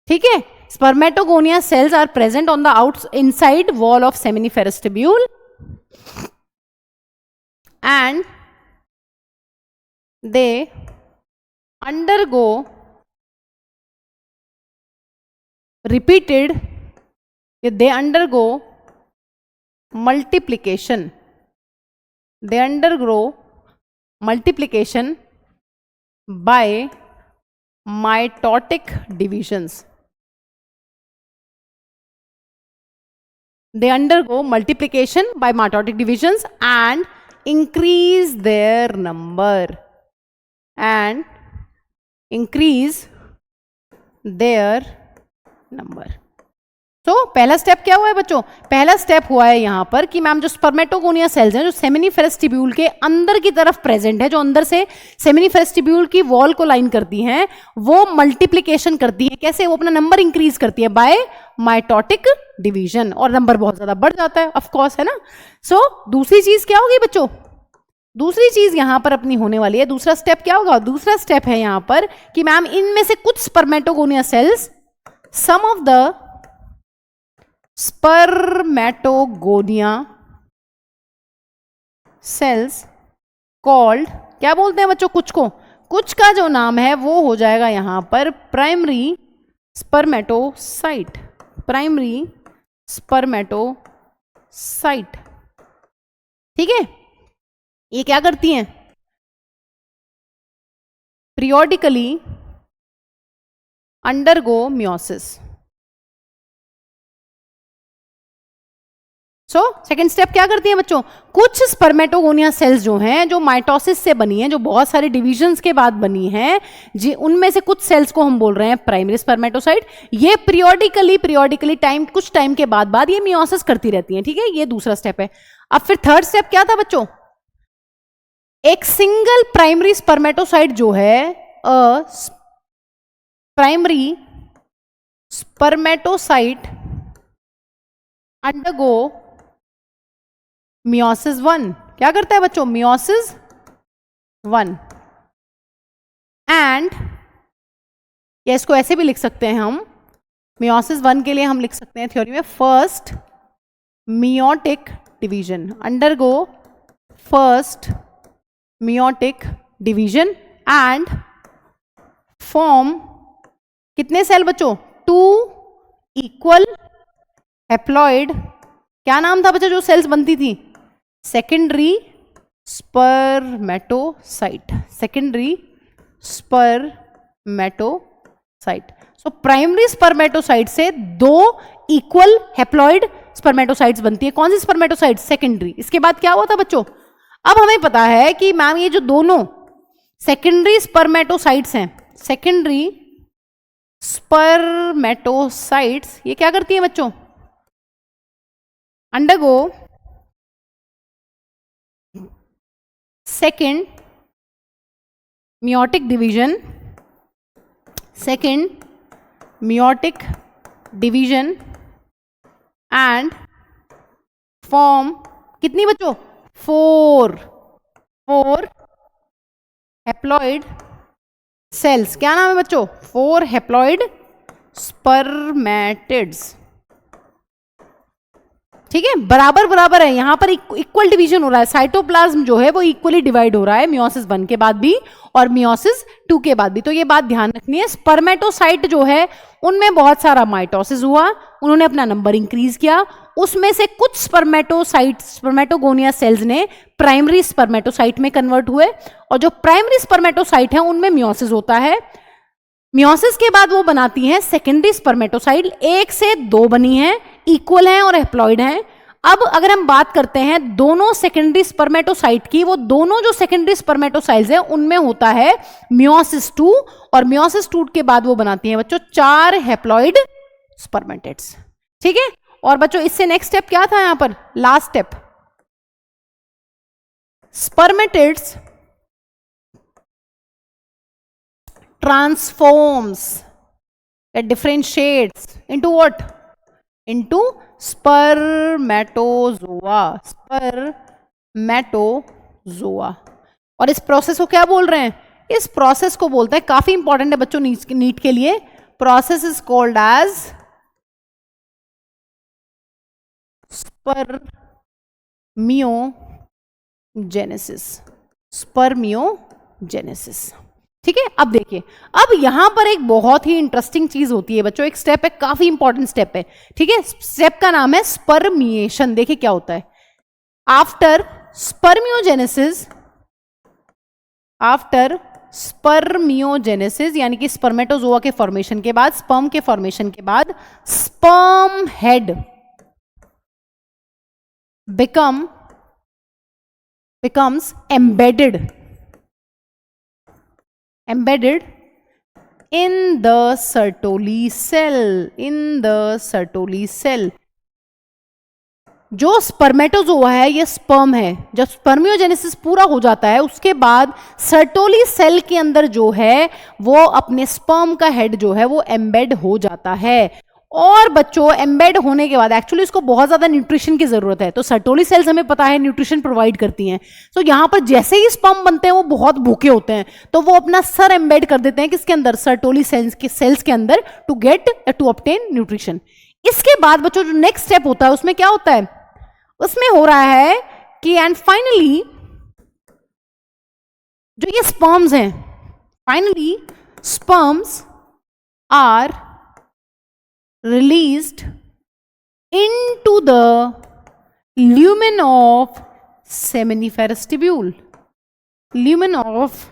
ठीक है। Spermatogonia cells are present on the inside wall of seminiferous tubule and they undergo repeated, they undergo multiplication, they undergo multiplication by mitotic divisions, they undergo multiplication by mitotic divisions and increase their number, and increase their number. तो पहला step क्या हुआ है बच्चों, पहला step हुआ है यहां पर कि मैम जो स्पर्मेटोगोनिया सेल्स हैं जो सेमिनिफेरस टिब्यूल के अंदर की तरफ प्रेजेंट है, जो अंदर से सेमिनिफेरस टिब्यूल की वॉल को लाइन करती हैं, वो मल्टीप्लिकेशन करती है। कैसे, वो अपना नंबर इंक्रीज करती है बाय माइटोटिक डिवीजन, और नंबर बहुत ज्यादा बढ़ जाता है ऑफ कोर्स, है ना। सो दूसरी चीज क्या होगी बच्चों, दूसरी चीज यहां पर अपनी होने वाली है, दूसरा स्टेप क्या होगा, दूसरा स्टेप है यहां पर कि मैम इनमें से कुछ spermatogonia cells, some of the spermatogonia cells called, क्या बोलते हैं बच्चों, कुछ को, कुछ का जो नाम है वो हो जाएगा यहां पर प्राइमरी स्पर्मेटोसाइट, प्राइमरी स्पर्मेटोसाइट, ठीक है। ये क्या करती हैं, periodically undergo meiosis। So second step क्या करती है बच्चों, कुछ स्पर्मेटोगोनिया सेल्स जो हैं जो माइटोसिस से बनी हैं, जो बहुत सारे डिविजन्स के बाद बनी हैं, जी उनमें से कुछ सेल्स को हम बोल रहे हैं प्राइमरी स्पर्मेटोसाइट। ये पीरियोडिकली टाइम, कुछ टाइम के बाद ये मियोसिस करती रहती हैं, ठीक है। ये दूसरा स्टेप है। अब फिर थर्ड स्टेप क्या था बच्चों, एक सिंगल प्राइमरी स्पर्मेटोसाइट जो है प्राइमरी स्पर्मेटोसाइट अंडरगो मियोसिस 1। क्या करता है बच्चों? मियोसिस 1। एंड या इसको ऐसे भी लिख सकते हैं हम, मियोसिस 1 के लिए हम लिख सकते हैं थ्योरी में first meiotic division, undergo first meiotic division and form कितने सेल बच्चों? 2 इक्वल हैप्लॉइड, क्या नाम था बच्चों जो सेल्स बनती थी? Secondary spermatocyte, secondary spermatocyte. So primary spermatocyte से 2 इक्वल हैप्लॉइड स्पर्मेटोसाइट्स बनती है। कौन सी स्पर्मेटोसाइट? सेकेंडरी। इसके बाद क्या हुआ था बच्चों? अब हमें पता है कि मैम ये जो दोनों सेकेंडरी स्पर्मेटोसाइट्स हैं, सेकेंडरी स्पर्मेटोसाइट्स, ये क्या करती हैं बच्चों? Undergo second meiotic division, second meiotic division and form कितनी बच्चों? 4 हैप्लॉइड सेल्स। क्या नाम है बच्चों? 4 हैप्लॉइड स्पर्मेटिड्स। ठीक है, बराबर बराबर है, यहां पर इक्वल डिवीजन हो रहा है। साइटोप्लाज्म जो है वो इक्वली डिवाइड हो रहा है मियोसिस 1 के बाद भी और मियोसिस 2 के बाद भी। तो ये बात ध्यान रखनी है। स्पर्मेटोसाइट जो है उनमें बहुत सारा माइटोसिस हुआ, उन्होंने अपना नंबर इंक्रीज किया, उसमें से कुछ स्पर्मेटोसाइट स्पर्मेटोगोनिया सेल्स ने प्राइमरी स्पर्मेटोसाइट में कन्वर्ट हुए और जो प्राइमरी स्पर्मेटोसाइट है उनमें मियोसिस होता है। मियोसिस के बाद वो बनाती हैं सेकेंडरी स्पर्मेटोसाइट, 1 से 2 बनी हैं, इक्वल हैं और हैप्लॉइड हैं। अब अगर हम बात करते हैं दोनों सेकेंडरी स्पर्मेटोसाइट की, वो दोनों जो सेकेंडरी स्पर्मेटोसाइट्स हैं उनमें होता है मियोसिस 2 और मियोसिस 2 के बाद वो बनाती हैं बच्चों 4 हैप्लॉइड स्पर्मेटिड्स। ठीक है, और बच्चों इससे नेक्स्ट स्टेप क्या था? यहां पर last step, spermatids transforms, it differentiates into what? Into spermatozoa, spermatozoa। और इस प्रोसेस को क्या बोल रहे हैं? इस प्रोसेस को बोलते हैं, काफी इंपॉर्टेंट है बच्चों नीट के लिए, process is called as spermiogenesis, spermiogenesis. ठीक है, अब देखिए, अब यहां पर एक बहुत ही इंटरेस्टिंग चीज होती है बच्चों, एक स्टेप है, काफी इंपॉर्टेंट स्टेप है। ठीक है, स्टेप का नाम है स्पर्मिएशन। देखिए क्या होता है, आफ्टर स्पर्मियोजेनेसिस, आफ्टर स्पर्मियोजेनेसिस यानी कि स्पर्मेटोजोआ के फॉर्मेशन के बाद, स्पर्म के फॉर्मेशन के बाद, sperm head becomes embedded in the Sertoli cell, in the Sertoli cell। जो स्पर्मेटोजोआ है ये स्पर्म है, जब स्पर्मियोजेनेसिस पूरा हो जाता है उसके बाद सर्टोली सेल के अंदर जो है वो अपने स्पर्म का हेड जो है वो एम्बेड हो जाता है। और बच्चों एम्बेड होने के बाद एक्चुअली इसको बहुत ज्यादा न्यूट्रिशन की जरूरत है, तो सर्टोली सेल्स हमें पता है न्यूट्रिशन प्रोवाइड करती हैं। तो यहां पर जैसे ही स्पर्म बनते हैं वो बहुत भूखे होते हैं, तो वो अपना सर एम्बेड कर देते हैं किसके अंदर? सर्टोली सेल्स के अंदर, टू ऑब्टेन न्यूट्रिशन। इसके बाद बच्चों जो नेक्स्ट स्टेप होता है उसमें क्या होता है? उसमें हो रहा है कि एंड फाइनली जो ये स्पर्म्स हैं, finally sperms are released into the lumen of seminiferous tubule, lumen of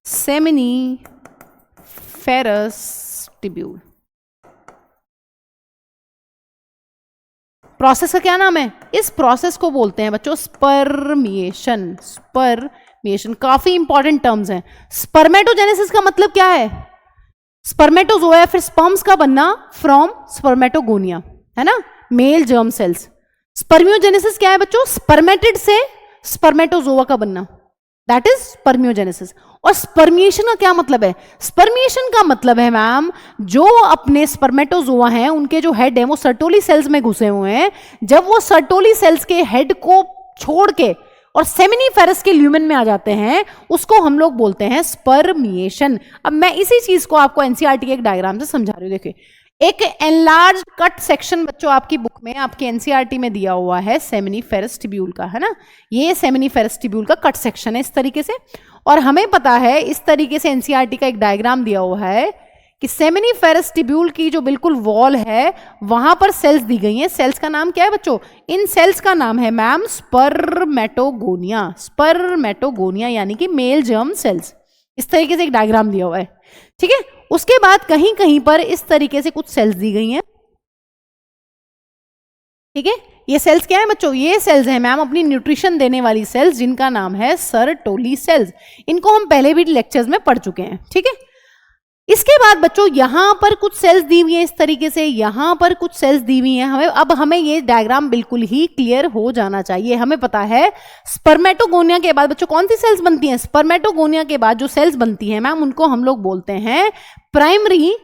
seminiferous tubule। Process का क्या नाम है? इस प्रोसेस को बोलते हैं बच्चों स्पर्मिएशन। स्पर्मिएशन काफी इंपॉर्टेंट टर्म्स हैं। स्पर्मेटोजेनेसिस का मतलब क्या है? स्पर्मेटोजोआ फिर स्पर्म्स का बनना फ्रॉम स्पर्मेटोगोनिया, है ना, मेल जर्म सेल्स। स्पर्मियोजेनेसिस क्या है बच्चों? स्पर्मेटिड से स्पर्मेटोजोआ का बनना, दैट इज स्पर्मियोजेनेसिस। और स्पर्मिएशन का क्या मतलब है? स्पर्मिएशन का मतलब है मैम, जो अपने स्पर्मेटोजोआ हैं उनके जो हेड हैं वो सर्टोली सेल्स में घुसे हुए हैं, जब वो सर्टोली सेल्स के हेड को छोड़ के और सेमिनिफेरस के ल्यूमेन में आ जाते हैं, उसको हम लोग बोलते हैं स्पर्मिएशन। अब मैं इसी चीज को आपको एनसीईआरटी के एक डायग्राम से समझा रही हूँ। देखिए, एक एनलार्ज कट सेक्शन बच्चों आपकी बुक में, आपकी एनसीईआरटी में दिया हुआ है सेमिनिफेरस ट्यूब्यूल का, है ना। ये सेमिनिफेरस ट्यूब्यूल का कट सेक्शन है इस तरीके से, और हमें पता है इस तरीके से एनसीईआरटी का एक डायग्राम दिया हुआ है कि सेमिनिफेरस ट्यूब्यूल की जो बिल्कुल वॉल है वहां पर सेल्स दी गई हैं। सेल्स का नाम क्या है बच्चों? इन सेल्स का नाम है मैम स्पर्मेटोगोनिया। स्पर्मेटोगोनिया यानी कि मेल जर्म सेल्स। इस तरीके से एक डायग्राम दिया हुआ है, ठीक है। उसके बाद कहीं कहीं पर इस तरीके से कुछ सेल्स दी गई हैं, ठीक है। ये सेल्स क्या है बच्चों? ये सेल्स हैं मैम अपनी न्यूट्रिशन देने वाली सेल्स, जिनका नाम है सर्टोली सेल्स। इनको हम पहले भी लेक्चर्स में पढ़ चुके हैं, ठीक है। इसके बाद बच्चों यहां पर कुछ सेल्स दी हुई हैं इस तरीके से, यहां पर कुछ सेल्स दी हुई हैं। हमें ये डायग्राम बिल्कुल ही क्लियर हो जाना चाहिए। हमें पता है स्पर्मेटोगोनिया के बाद बच्चों कौन सी सेल्स बनती हैं? स्पर्मेटोगोनिया के बाद जो सेल्स बनती हैं मैम, उनको हम लोग बोलते हैं प्राइमरी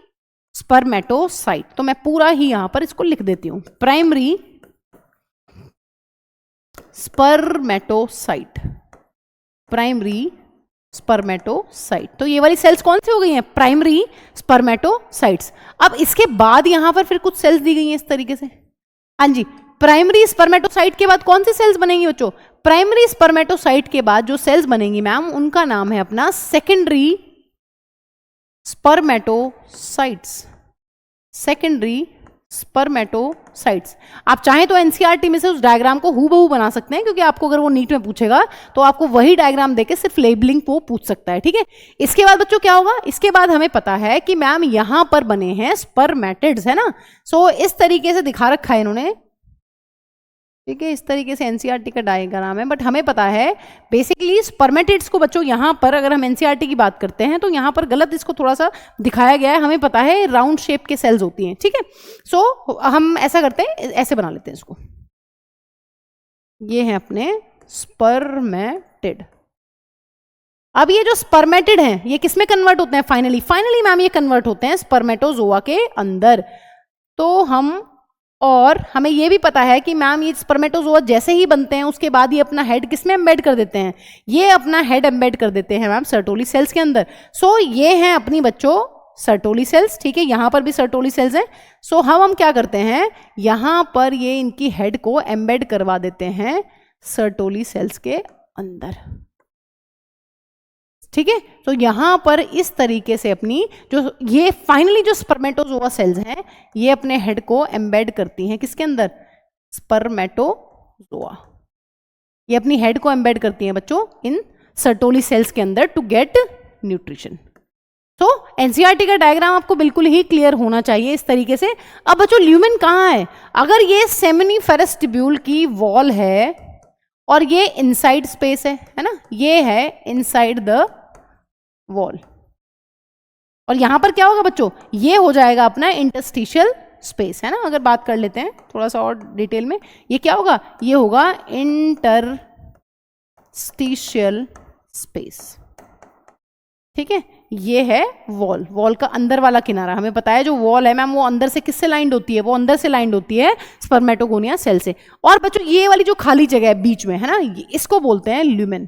स्पर्मेटोसाइट। तो मैं पूरा ही यहां पर इसको लिख देती हूं, प्राइमरी स्पर्मेटोसाइट, प्राइमरी स्पर्मेटोसाइट। तो ये वाली सेल्स कौन सी हो गई हैं? Primary spermatocytes. अब इसके बाद यहां पर फिर कुछ सेल्स दी गई हैं इस तरीके से, हाँ जी। प्राइमरी स्पर्मेटोसाइट के बाद कौन सी सेल्स बनेंगी बच्चों? प्राइमरी स्पर्मेटोसाइट के बाद जो सेल्स बनेंगी मैम, उनका नाम है अपना सेकेंडरी स्पर्मेटोसाइट्स। Secondary spermatocytes. आप चाहें तो एनसीईआरटी में से उस डायग्राम को हूबहू बना सकते हैं, क्योंकि आपको अगर वो नीट में पूछेगा तो आपको वही डायग्राम देके सिर्फ लेबलिंग वो पूछ सकता है, ठीक है। इसके बाद बच्चों क्या होगा? इसके बाद हमें पता है कि मैम यहां पर बने हैं स्पर्मेटिड्स, है ना। सो इस तरीके से दिखा रखा है इन्होंने, ठीक है। इस तरीके से एनसीईआरटी का डायग्राम है, बट हमें पता है बेसिकली स्पर्मेटिड्स को बच्चों यहां पर, अगर हम एनसीईआरटी की बात करते हैं तो यहां पर गलत इसको थोड़ा सा दिखाया गया है। हमें पता है राउंड शेप के सेल्स होती हैं, ठीक है। सो हम ऐसा करते हैं, ऐसे बना लेते हैं इसको। ये है अपने स्पर्मेटिड। अब ये जो स्पर्मेटिड हैं ये किसमें कन्वर्ट होते हैं? फाइनली मैम ये कन्वर्ट होते हैं स्पर्मेटोजोआ के अंदर। तो और हमें ये भी पता है कि मैम ये स्पर्मेटोजोआ जैसे ही बनते हैं उसके बाद ये अपना हेड किसमें एम्बेड कर देते हैं? ये अपना हेड एम्बेड कर देते हैं मैम सर्टोली सेल्स के अंदर। सो ये हैं अपनी बच्चों सर्टोली सेल्स, ठीक है। यहां पर भी सर्टोली सेल्स हैं। सो हम क्या करते हैं, यहां पर ये इनकी हेड को एम्बेड करवा देते हैं सर्टोली सेल्स के अंदर, ठीक है। तो यहां पर इस तरीके से अपनी जो ये फाइनली जो स्पर्मेटोजोआ सेल्स हैं ये अपने हेड को एम्बेड करती हैं किसके अंदर? स्पर्मेटोजोआ। ये अपनी हेड को एम्बेड करती हैं बच्चों इन सर्टोली सेल्स के अंदर टू गेट न्यूट्रिशन। तो एनसीईआरटी का डायग्राम आपको बिल्कुल ही क्लियर होना चाहिए इस तरीके से। अब बच्चों ल्यूमेन कहाँ है? अगर ये सेमिनिफेरस ट्यूब्यूल की वॉल है और ये इनसाइड स्पेस है ना, ये है इनसाइड द वॉल, और यहां पर क्या होगा बच्चों? ये हो जाएगा अपना इंटरस्टिशियल स्पेस, है ना। अगर बात कर लेते हैं थोड़ा सा और डिटेल में, ये क्या होगा? ये होगा इंटरस्टिशियल स्पेस, ठीक है। ये है वॉल, वॉल का अंदर वाला किनारा। हमें पता है जो वॉल है मैम वो अंदर से किससे लाइंड होती है? वो अंदर से लाइंड होती है स्पर्मेटोगोनिया सेल से। और बच्चों ये वाली जो खाली जगह है बीच में, है ना, इसको बोलते हैं ल्यूमेन,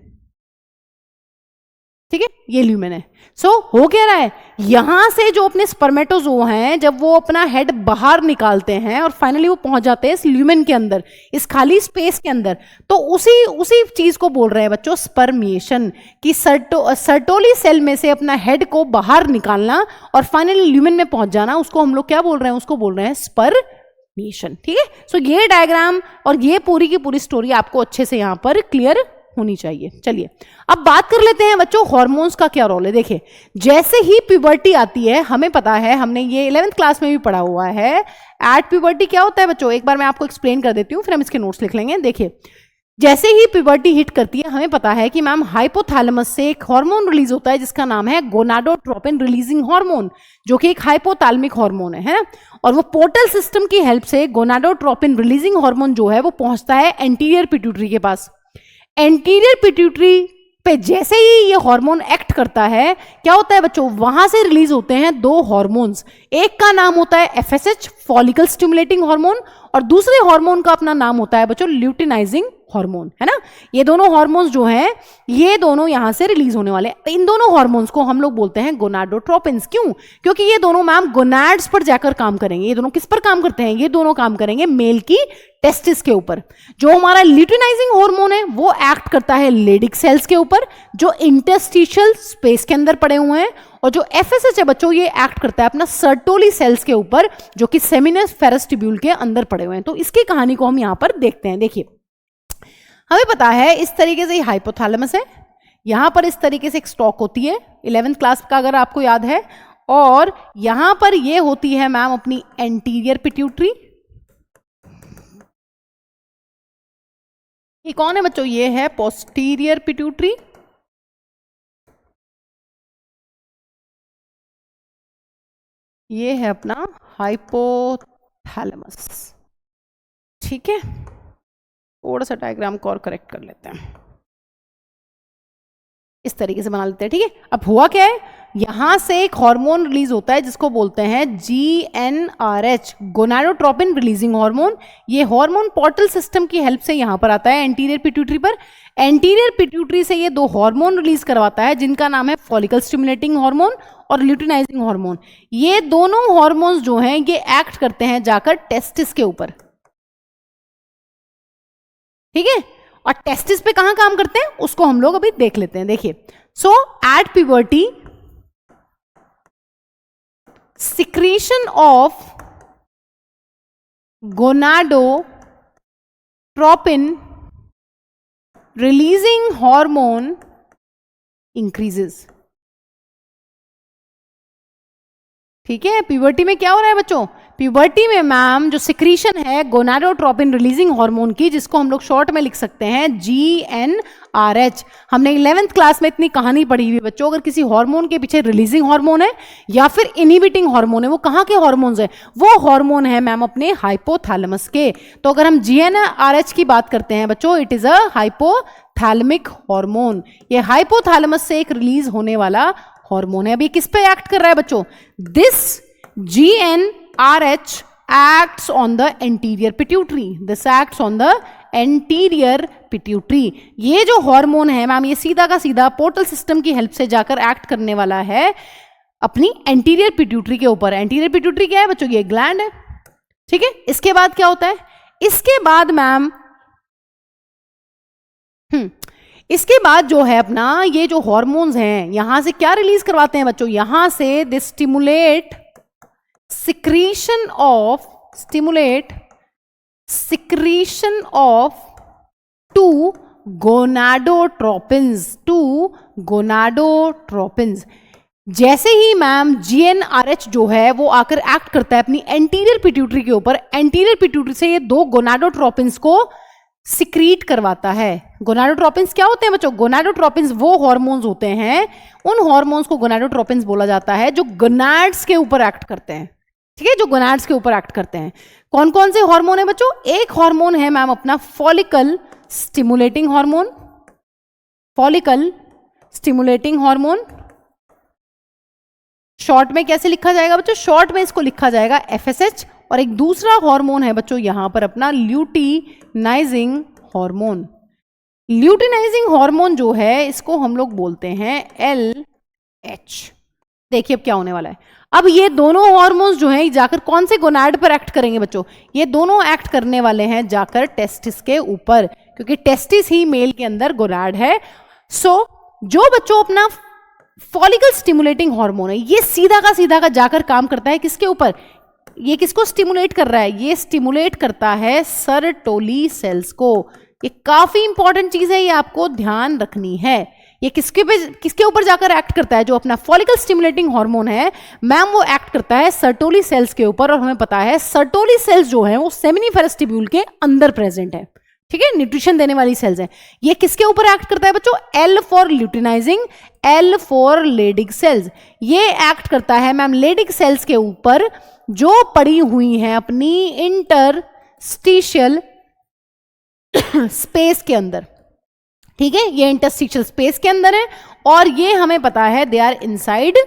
ठीक है। ये ल्यूमेन है। सो हो क्या रहा है, यहां से जो अपने स्पर्मेटोजोआ हैं जब वो अपना हेड बाहर निकालते हैं और फाइनली वो पहुंच जाते हैं इस ल्यूमेन के अंदर, इस खाली स्पेस के अंदर, तो उसी चीज को बोल रहे हैं बच्चों स्पर्मिएशन, कि सर्टोली सेल में से अपना हेड को बाहर निकालना और फाइनली ल्यूमेन में पहुंच जाना, उसको हम लोग क्या बोल रहे हैं? उसको बोल रहे हैं स्पर्मिएशन, ठीक है। सो ये डायग्राम और ये पूरी की पूरी स्टोरी आपको अच्छे से यहां पर क्लियर होनी चाहिए। चलिए अब बात कर लेते हैं बच्चों हार्मोन्स का क्या रोल है। देखिए जैसे ही प्यूबर्टी आती है, हमें पता है, हमने ये 11th क्लास में भी पढ़ा हुआ है, एट प्यूबर्टी क्या होता है बच्चों, एक बार मैं आपको एक्सप्लेन कर देती हूँ, फिर हम इसके नोट्स लिख लेंगे। देखिए जैसे ही प्यूबर्टी हिट करती है, हमें पता है कि मैम हाइपोथैलेमस से एक हार्मोन रिलीज होता है जिसका नाम है गोनाडोट्रोपिन रिलीजिंग हार्मोन, जो कि एक हाइपोथैलेमिक हार्मोन है ना। और वो पोर्टल सिस्टम की हेल्प से गोनाडोट्रोपिन रिलीजिंग हार्मोन जो है वो पहुंचता है एंटीरियर पिट्यूटरी के पास। एंटीरियर पिट्यूटरी पे जैसे ही ये हार्मोन एक्ट करता है, क्या होता है बच्चों, वहां से रिलीज होते हैं दो हार्मोन्स। एक का नाम होता है FSH, फॉलिकल स्टिमुलेटिंग हार्मोन, और दूसरे हार्मोन का अपना नाम होता है बच्चों ल्यूटिनाइजिंग हार्मोन, है ना। ये दोनों हार्मोन्स जो हैं, ये दोनों यहां से रिलीज होने वाले हैं। इन दोनों हार्मोन्स को हम लोग बोलते हैं गोनाडोट्रोपिन्स। क्यों? क्योंकि ये दोनों मैम गोनाड्स पर जाकर काम करेंगे। ये दोनों किस पर काम करते हैं? ये दोनों काम करेंगे मेल की टेस्टिस के ऊपर। जो हमारा ल्यूटिनाइजिंग हार्मोन है वो एक्ट करता है लेडिक सेल्स के ऊपर जो इंटरस्टिशियल स्पेस के अंदर पड़े हुए हैं, और जो FSH है बच्चों, ये एक्ट करता है अपना सर्टोली सेल्स के ऊपर जो कि सेमिनस फेरस ट्यूब्यूल के अंदर पड़े हुए हैं। तो इसकी कहानी को हम यहां पर देखते हैं। देखिए, हमें पता है इस तरीके से हाइपोथैलेमस है, यहां पर इस तरीके से एक स्टॉक होती है, 11th क्लास का अगर आपको याद है, और यहां पर ये होती है मैम अपनी एंटीरियर पिट्यूटरी। ये कौन है बच्चों? ये है पोस्टीरियर पिट्यूटरी। ये है अपना हाइपोथैलेमस। ठीक है, थोड़ा सा डायग्राम को और करेक्ट कर लेते हैं, इस तरीके से बना लेते हैं। ठीक है, अब हुआ क्या है, यहां से एक हार्मोन रिलीज होता है जिसको बोलते हैं GnRH, गोनाडोट्रोपिन रिलीजिंग हार्मोन। ये हार्मोन पोर्टल सिस्टम की हेल्प से यहां पर आता है एंटीरियर पिट्यूटरी पर। एंटीरियर पिट्यूटरी से ये दो हार्मोन रिलीज करवाता है जिनका नाम है फॉलिकल स्टिमुलेटिंग हार्मोन और ल्यूटिनाइजिंग हार्मोन। ये दोनों हार्मोन्स जो हैं ये एक्ट करते हैं जाकर टेस्टिस के ऊपर। ठीक है, और टेस्टिस पे कहां काम करते हैं उसको हम लोग अभी देख लेते हैं। देखिए, so at puberty secretion of gonadotropin releasing hormone increases. ठीक है, प्यूबर्टी में क्या हो रहा है बच्चों? प्यूबर्टी में मैम जो सिक्रीशन है गोनाडोट्रोपिन रिलीजिंग हार्मोन की, जिसको हम लोग शॉर्ट में लिख सकते हैं GnRH। हमने 11th क्लास में इतनी कहानी पढ़ी हुई बच्चों, अगर किसी हार्मोन के पीछे रिलीजिंग हार्मोन है या फिर इनहिबिटिंग हार्मोन है, वो कहाँ के हार्मोन्स है? वो हार्मोन है मैम अपने हाइपोथैलेमस के। तो अगर हम GnRH की बात करते हैं बच्चों, it is a hypothalamic hormone. ये हाइपोथैलेमस से एक रिलीज होने वाला हार्मोन है। अभी किस पे एक्ट कर रहा है बच्चों? This GnRH acts on the anterior pituitary. This acts on the anterior pituitary. ये जो हार्मोन है मैम, ये सीधा का सीधा पोर्टल सिस्टम की हेल्प से जाकर एक्ट करने वाला है अपनी एंटीरियर पिट्यूटरी के ऊपर। एंटीरियर पिट्यूटरी क्या है बच्चों? ये ग्लैंड है। ठीक है, इसके बाद क्या होता है? इसके बाद मैम इसके बाद जो है अपना ये जो हार्मोन्स हैं यहां से क्या रिलीज करवाते हैं बच्चों? यहां से दे stimulate secretion of two gonadotropins। जैसे ही मैम GnRH जो है वो आकर एक्ट करता है अपनी एंटीरियर पिट्यूटरी के ऊपर, एंटीरियर पिट्यूटरी से ये दो गोनाडोट्रोपिन्स को सिक्रीट करवाता है। गोनाडोट्रोपिन्स क्या होते हैं बच्चों? गोनाडोट्रोपिन्स वो हार्मोन्स होते हैं, उन हार्मोन्स को गोनाडोट्रोपिन्स बोला जाता है जो गोनाड्स के ऊपर एक्ट करते हैं। ठीक है, जो गोनाड्स के ऊपर एक्ट करते हैं। कौन कौन से हार्मोन है बच्चों? एक हार्मोन है मैम अपना follicle stimulating hormone, follicle stimulating hormone. Short में कैसे लिखा जाएगा बच्चों? शॉर्ट में इसको लिखा जाएगा FSH। और एक दूसरा हार्मोन है बच्चों यहां पर अपना ल्यूटिनाइजिंग हार्मोन। ल्यूटिनाइजिंग हार्मोन जो है इसको हम लोग बोलते हैं LH। देखिए अब क्या होने वाला है। अब ये दोनों हार्मोन्स जो हैं जाकर कौन से गोनाड पर एक्ट करेंगे बच्चों? ये दोनों एक्ट करने वाले हैं जाकर टेस्टिस के ऊपर, क्योंकि टेस्टिस ही मेल के अंदर गोनाड है। सो जो बच्चों अपना फॉलिकल स्टिमुलेटिंग हार्मोन है ये सीधा का जाकर काम करता है किसके ऊपर? ये किसको स्टिमुलेट कर रहा है? ये स्टिमुलेट करता है सर्टोली सेल्स को। ये काफी इंपॉर्टेंट चीज है, ये आपको ध्यान रखनी है। ये किसके ऊपर जाकर एक्ट करता है? जो अपना फॉलिकल स्टिमुलेटिंग हार्मोन है मैम वो एक्ट करता है सर्टोली सेल्स के ऊपर। और हमें पता है सर्टोली सेल्स जो है वो सेमिनिफेरस ट्यूब्यूल के अंदर प्रेजेंट है। ठीक है, न्यूट्रिशन देने वाली सेल्स हैं। ये किसके ऊपर एक्ट करता है बच्चों? L for luteinising, L for Leydig cells. ये एक्ट करता है मैम लेडिक सेल्स के ऊपर जो पड़ी हुई हैं अपनी इंटरस्टिशियल स्पेस के अंदर। ठीक है, ये इंटरस्टिशियल स्पेस के अंदर है और ये हमें पता है they are inside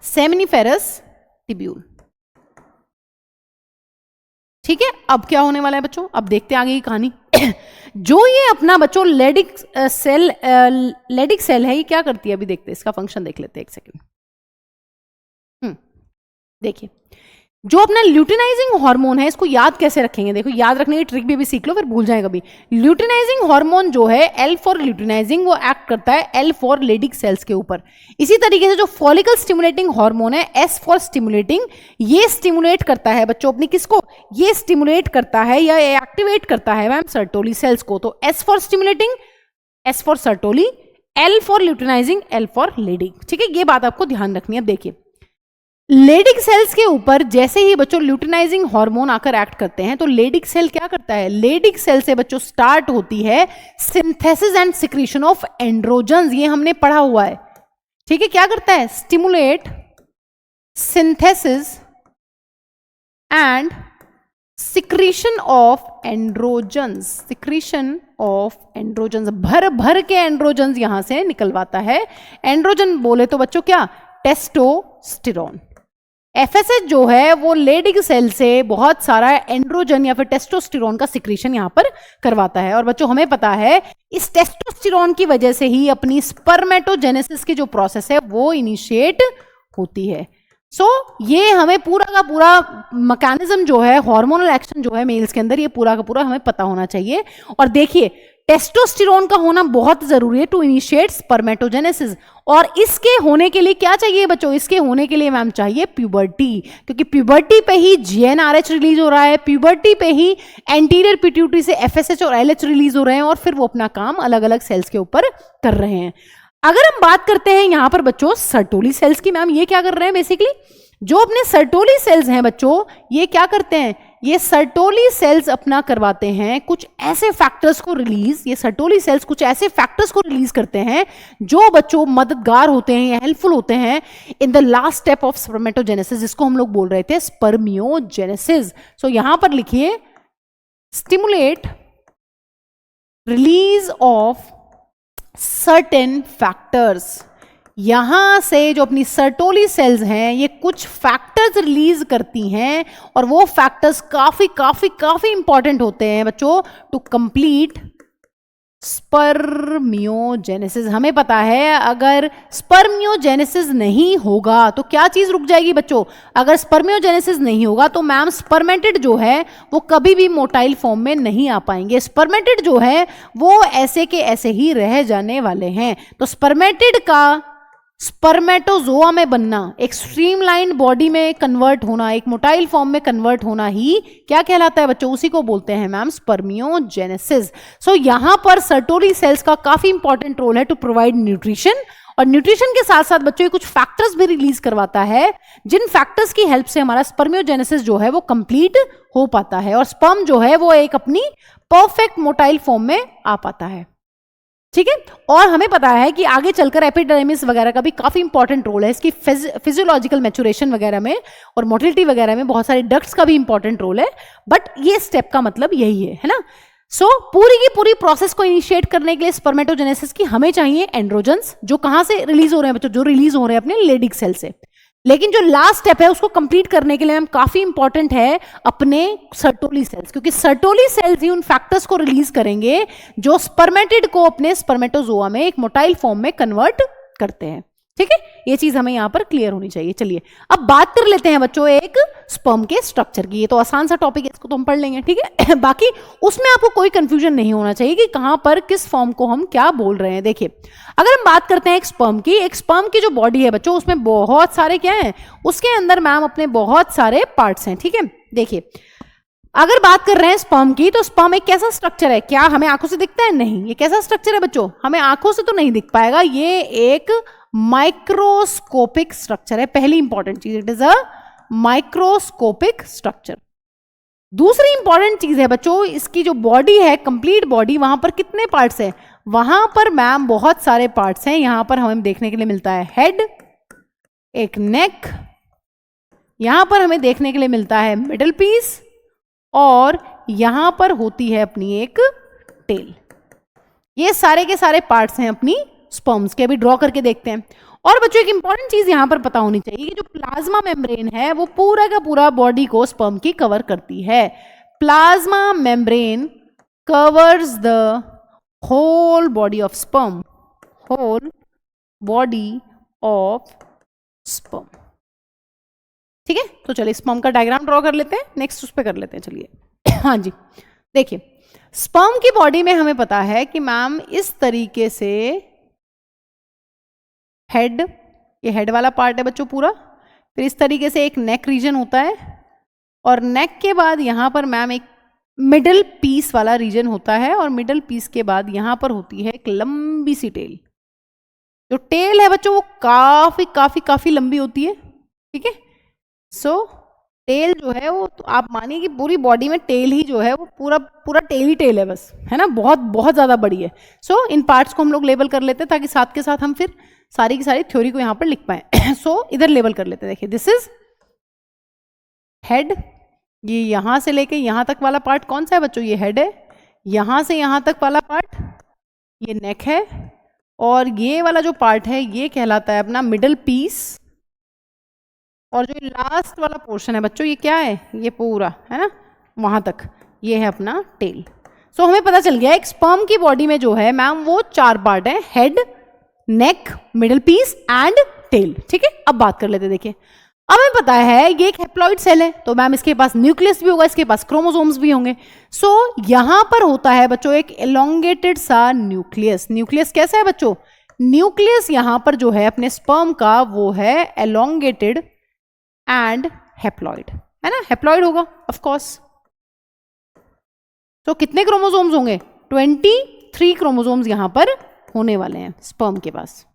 seminiferous tubule. ठीक है, अब क्या होने वाला है बच्चों, अब देखते हैं आगे की कहानी। जो ये अपना बच्चों लेडिक सेल है, ये क्या करती है अभी देखते हैं, इसका फंक्शन देख लेते हैं एक सेकेंड। देखिए, जो अपना ल्यूटिनाइजिंग हार्मोन है, इसको याद कैसे रखेंगे, देखो याद रखने की ट्रिक भी सीख लो, फिर भूल जाए कभी। ल्यूटिनाइजिंग हार्मोन जो है एल फॉर ल्यूटिनाइजिंग, वो एक्ट करता है एल फॉर लेडिक सेल्स के ऊपर। इसी तरीके से जो फॉलिकल स्टिमुलेटिंग हार्मोन है एस फॉर स्टिमुलेटिंग, ये स्टिमुलेट करता है बच्चों अपनी किसको, ये स्टिमुलेट करता है या एक्टिवेट करता है मैम सर्टोली सेल्स को। तो S for stimulating, S for Sertoli, L for luteinising, L for Leydig. ठीक है, ये बात आपको ध्यान रखनी है। अब देखिए, लेडिक सेल्स के ऊपर जैसे ही बच्चों ल्यूटिनाइजिंग हार्मोन आकर एक्ट करते हैं तो लेडिक सेल क्या करता है, लेडिक सेल से बच्चों स्टार्ट होती है synthesis and secretion of androgens, ये हमने पढ़ा हुआ है। ठीक है, क्या करता है, stimulate synthesis and secretion of androgens, secretion of androgens, भर भर के एंड्रोजन्स यहां से निकलवाता है। एंड्रोजन बोले तो बच्चों क्या, टेस्टोस्टेरोन। एफएसएच जो है वो लेडिक सेल से बहुत सारा एंड्रोजन या फिर टेस्टोस्टेरोन का सिक्रीशन यहां पर करवाता है। और बच्चों हमें पता है इस टेस्टोस्टेरोन की वजह से ही अपनी स्पर्मेटोजेनेसिस की जो प्रोसेस है वो इनिशिएट होती है। सो ये हमें पूरा का पूरा मैकेनिज्म जो है, हार्मोनल एक्शन जो है मेल्स के अंदर, ये पूरा का पूरा हमें पता होना चाहिए। और देखिए, टेस्टोस्टेरोन का होना बहुत जरूरी है टू इनिशिएट स्पर्मेटोजेनेसिस। और इसके होने के लिए क्या चाहिए बच्चों, इसके होने के लिए मैम चाहिए प्यूबर्टी, क्योंकि प्यूबर्टी पे ही जीएनआरएच रिलीज हो रहा है, प्यूबर्टी पे ही एंटीरियर पिट्यूटरी से एफएसएच और एलएच रिलीज हो रहे हैं और फिर वो अपना काम अलग अलग सेल्स के ऊपर कर रहे हैं। अगर हम बात करते हैं यहां पर बच्चों सर्टोली सेल्स की, मैम ये क्या कर रहे हैं, बेसिकली जो अपने सर्टोली सेल्स हैं बच्चों, ये क्या करते हैं, ये सर्टोली सेल्स अपना करवाते हैं कुछ ऐसे फैक्टर्स को रिलीज, ये सर्टोली सेल्स कुछ ऐसे फैक्टर्स को रिलीज करते हैं जो बच्चों मददगार होते हैं या हेल्पफुल होते हैं in the last step of spermatogenesis, जिसको हम लोग बोल रहे थे स्पर्मियोजेनेसिस। सो यहां पर लिखिए, stimulate release of certain factors. यहां से जो अपनी सर्टोली सेल्स हैं ये कुछ फैक्टर्स रिलीज करती हैं और वो फैक्टर्स काफी काफी काफी इंपॉर्टेंट होते हैं बच्चों टू कंप्लीट स्पर्मियोजेनेसिस। हमें पता है अगर स्पर्मियोजेनेसिस नहीं होगा तो क्या चीज रुक जाएगी बच्चों, अगर स्पर्मियोजेनेसिस नहीं होगा तो मैम स्पर्मेटिड जो है वो कभी भी मोटाइल फॉर्म में नहीं आ पाएंगे। स्पर्मेटिड जो है वो ऐसे के ऐसे ही रह जाने वाले हैं। तो स्पर्मेटिड का स्पर्मेटोजोआ में बनना, एक स्ट्रीमलाइन बॉडी में कन्वर्ट होना, एक मोटाइल फॉर्म में कन्वर्ट होना ही क्या कहलाता है बच्चों, उसी को बोलते हैं मैम स्पर्मियोजेनेसिस। सो यहां पर सर्टोली सेल्स का काफी इंपॉर्टेंट रोल है टू प्रोवाइड न्यूट्रिशन, और न्यूट्रिशन के साथ साथ बच्चों कुछ फैक्टर्स भी रिलीज करवाता है जिन फैक्टर्स की हेल्प से हमारा स्पर्मियोजेनेसिस जो है वो कंप्लीट हो पाता है और स्पर्म जो है वो एक अपनी परफेक्ट मोटाइल फॉर्म में आ पाता है। ठीक है, और हमें पता है कि आगे चलकर एपिडर्मिस वगैरह का भी काफी इंपॉर्टेंट रोल है इसकी फिजियोलॉजिकल मैचुरेशन वगैरह में और मोटिलिटी वगैरह में, बहुत सारे डक्ट्स का भी इंपॉर्टेंट रोल है। बट ये स्टेप का मतलब यही है ना। सो पूरी की पूरी प्रोसेस को इनिशिएट करने के लिए स्पर्मेटोजेनेसिस की हमें चाहिए एंड्रोजन्स, जो कहां से रिलीज हो रहे हैं बच्चों, जो रिलीज हो रहे हैं अपने लेडिक सेल से। लेकिन जो लास्ट स्टेप है उसको कंप्लीट करने के लिए मैम काफी इंपॉर्टेंट है अपने सर्टोली सेल्स, क्योंकि सर्टोली सेल्स ही उन फैक्टर्स को रिलीज करेंगे जो स्पर्मेटिड को अपने स्पर्मेटोजोआ में एक मोटाइल फॉर्म में कन्वर्ट करते हैं। ठीक है, ये चीज हमें यहां पर क्लियर होनी चाहिए। चलिए अब बात कर लेते हैं बच्चों एक स्पर्म के स्ट्रक्चर की। ये तो आसान सा टॉपिक है, इसको तो हम पढ़ लेंगे। ठीक है बाकी उसमें आपको कोई कंफ्यूजन नहीं होना चाहिए कि कहां पर किस फॉर्म को हम क्या बोल रहे हैं। देखिए, अगर हम बात करते हैं एक स्पर्म की जो बॉडी है बच्चों, उसमें बहुत सारे क्या है, उसके अंदर मैम अपने बहुत सारे पार्ट्स हैं। ठीक है, देखिए अगर बात कर रहे हैं स्पर्म की, तो स्पर्म एक कैसा स्ट्रक्चर है, क्या हमें आंखों से दिखता है, नहीं। ये कैसा स्ट्रक्चर है बच्चों, हमें आंखों से तो नहीं दिख पाएगा, ये एक माइक्रोस्कोपिक स्ट्रक्चर है। पहली इंपॉर्टेंट चीज, it is a microscopic structure. दूसरी इंपॉर्टेंट चीज है बच्चों, इसकी जो बॉडी है, कंप्लीट बॉडी, वहां पर कितने पार्ट्स हैं, वहां पर मैम बहुत सारे पार्ट्स हैं। यहां पर हमें देखने के लिए मिलता है हेड, एक नेक, यहां पर हमें देखने के लिए मिलता है मिडल पीस, और यहां पर होती है अपनी एक टेल। ये सारे के सारे पार्ट्स हैं अपनी स्पर्म्स के। अभी ड्रॉ करके देखते हैं। और बच्चों एक इंपॉर्टेंट चीज यहां पर पता होनी चाहिए कि जो प्लाज्मा मेम्ब्रेन है वो पूरा का पूरा बॉडी को स्पर्म की कवर करती है। Plasma membrane covers the whole body of sperm, whole body of sperm. ठीक है, तो चलिए स्पर्म का डायग्राम ड्रॉ कर लेते हैं, नेक्स्ट उस पर कर लेते हैं। चलिए हाँ जी, देखिए स्पर्म की बॉडी में हमें पता है कि मैम इस तरीके से हेड, ये हेड वाला पार्ट है बच्चों पूरा, फिर इस तरीके से एक नेक रीजन होता है, और नेक के बाद यहां पर मैम एक मिडल पीस वाला रीजन होता है, और मिडल पीस के बाद यहां पर होती है एक लंबी सी टेल। जो टेल है बच्चों वो काफी काफी काफी लंबी होती है। ठीक है, सो टेल जो है वो, तो आप मानिए कि पूरी बॉडी में टेल ही जो है वो पूरा पूरा टेल ही टेल है बस, है ना, बहुत बहुत ज्यादा बड़ी है। सो इन पार्ट्स को हम लोग लेबल कर लेते हैं ताकि साथ के साथ हम फिर सारी की सारी थ्योरी को यहां पर लिख पाए। सो इधर लेबल कर लेते हैं। देखिए दिस इज हेड, ये यहां से लेके यहां तक वाला पार्ट कौन सा है बच्चों, ये हेड है। यहां से यहां तक वाला पार्ट ये नेक है, और ये वाला जो पार्ट है ये कहलाता है अपना मिडल पीस, और जो लास्ट वाला पोर्शन है बच्चों ये क्या है, ये पूरा है ना वहां तक, ये है अपना टेल। सो हमें पता चल गया एक स्पर्म की बॉडी में जो है मैम वो 4 पार्ट है, head, neck, middle piece and tail. ठीक है, अब बात कर लेते हैं। देखिए अब हमें पता है ये एक हैप्लॉइड सेल है, तो मैम इसके पास न्यूक्लियस भी होगा, इसके पास क्रोमोसोम्स भी होंगे। सो यहां पर होता है बच्चों एक एलोंगेटेड सा न्यूक्लियस। न्यूक्लियस कैसा है बच्चों, न्यूक्लियस यहां पर जो है अपने स्पर्म का वो है एलोंगेटेड एंड हैप्लॉइड, है ना, हैप्लॉइड होगा ऑफ कोर्स। तो कितने क्रोमोसोम्स होंगे, 23 क्रोमोसोम्स यहां पर होने वाले हैं स्पर्म के पास।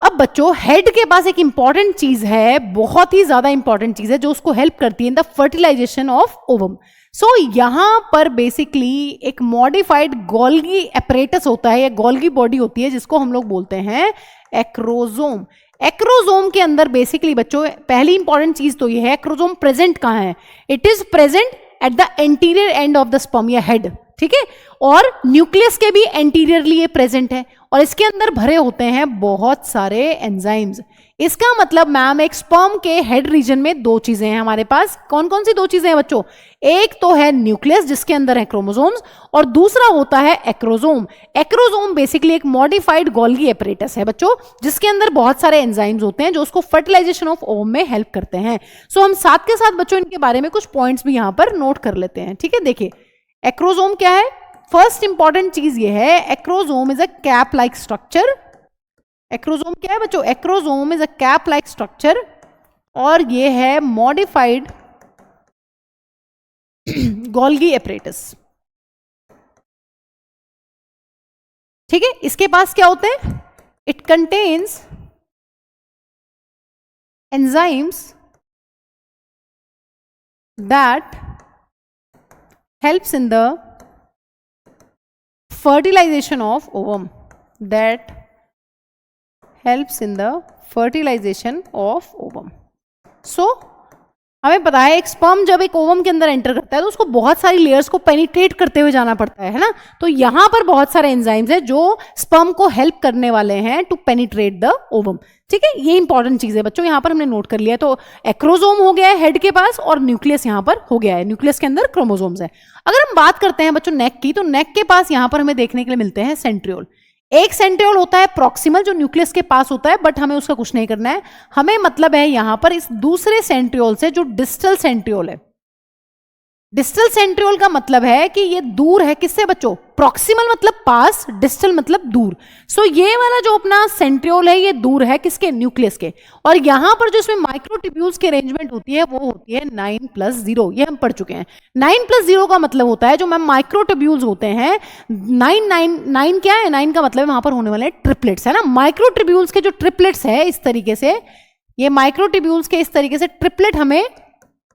अब बच्चों हेड के पास एक इंपॉर्टेंट चीज है, बहुत ही ज्यादा इंपॉर्टेंट चीज है जो उसको हेल्प करती है in the fertilization of ovum. So यहां पर बेसिकली एक मॉडिफाइड गोल्गी एपरेटस होता है, या गोल्गी बॉडी होती है जिसको हम लोग बोलते हैं एक्रोजोम। एक्रोजोम के अंदर बेसिकली बच्चों पहली इंपॉर्टेंट चीज तो ये है, एक्रोजोम प्रेजेंट कहां है, it is present at the anterior end of the sperm या हेड। ठीक है, और न्यूक्लियस के भी एंटीरियरली ये प्रेजेंट है, और इसके अंदर भरे होते हैं बहुत सारे एंजाइम्स। इसका मतलब मैम एक स्पर्म के हेड रीजन में 2 चीजें हैं हमारे पास। कौन कौन सी 2 चीजें हैं बच्चों, एक तो है न्यूक्लियस जिसके अंदर है क्रोमोसोम्स, और दूसरा होता है एक्रोजोम। एक्रोजोम बेसिकली एक मॉडिफाइड गोल्गी एपरेटस है बच्चों, जिसके अंदर बहुत सारे एंजाइम्स होते हैं जो उसको फर्टिलाइजेशन ऑफ ओवम में हेल्प करते हैं। सो हम साथ के साथ बच्चों इनके बारे में कुछ पॉइंट्स भी यहां पर नोट कर लेते हैं। ठीक है, देखिए एक्रोजोम क्या है, फर्स्ट इंपॉर्टेंट चीज ये है, acrosome is a cap like structure. Acrosome क्या है बच्चों, acrosome is a cap like structure, और ये है मॉडिफाइड गोल्गी एपरेटस। ठीक है, इसके पास क्या होते हैं, it contains enzymes that helps in the fertilization of ovum, that helps in the fertilization of ovum. So हमें पता है एक स्पर्म जब एक ओवम के अंदर एंटर करता है तो उसको बहुत सारी लेयर्स को पेनिट्रेट करते हुए जाना पड़ता है ना, तो यहां पर बहुत सारे एंजाइम्स हैं जो स्पर्म को हेल्प करने वाले हैं टू पेनिट्रेट द ओवम। ठीक है, ये इंपॉर्टेंट चीज है बच्चों, यहां पर हमने नोट कर लिया है। तो एक्रोजोम हो गया है हेड के पास, और न्यूक्लियस यहां पर हो गया है, न्यूक्लियस के अंदर क्रोमोसोम्स है। अगर हम बात करते हैं बच्चों नेक की, तो नेक के पास यहां पर हमें देखने के लिए मिलते हैं सेंट्रियोल। एक सेंट्रियोल होता है प्रॉक्सिमल जो न्यूक्लियस के पास होता है, बट हमें उसका कुछ नहीं करना है, हमें मतलब है यहां पर इस दूसरे सेंट्रियोल से जो डिस्टल सेंट्रियोल है। डिस्टल सेंट्रियोल का मतलब है कि ये दूर है किससे बच्चों, प्रॉक्सिमल मतलब पास, डिस्टल मतलब दूर। सो ये वाला जो अपना सेंट्रियोल है ये दूर है किसके, न्यूक्लियस के, और यहां पर जो इसमें माइक्रोट्यूब्यूल्स की अरेंजमेंट होती है वो होती है 9+0, ये हम पढ़ चुके हैं। 9+0 का मतलब होता है जो मैम माइक्रोट्यूब्यूल्स होते हैं, 9 क्या है, 9 का मतलब है वहां पर होने वाले ट्रिपलेट्स, है ना। माइक्रोट्यूब्यूल्स के जो ट्रिपलेट्स है इस तरीके से, ये माइक्रोट्यूब्यूल्स के इस तरीके से ट्रिपलेट हमें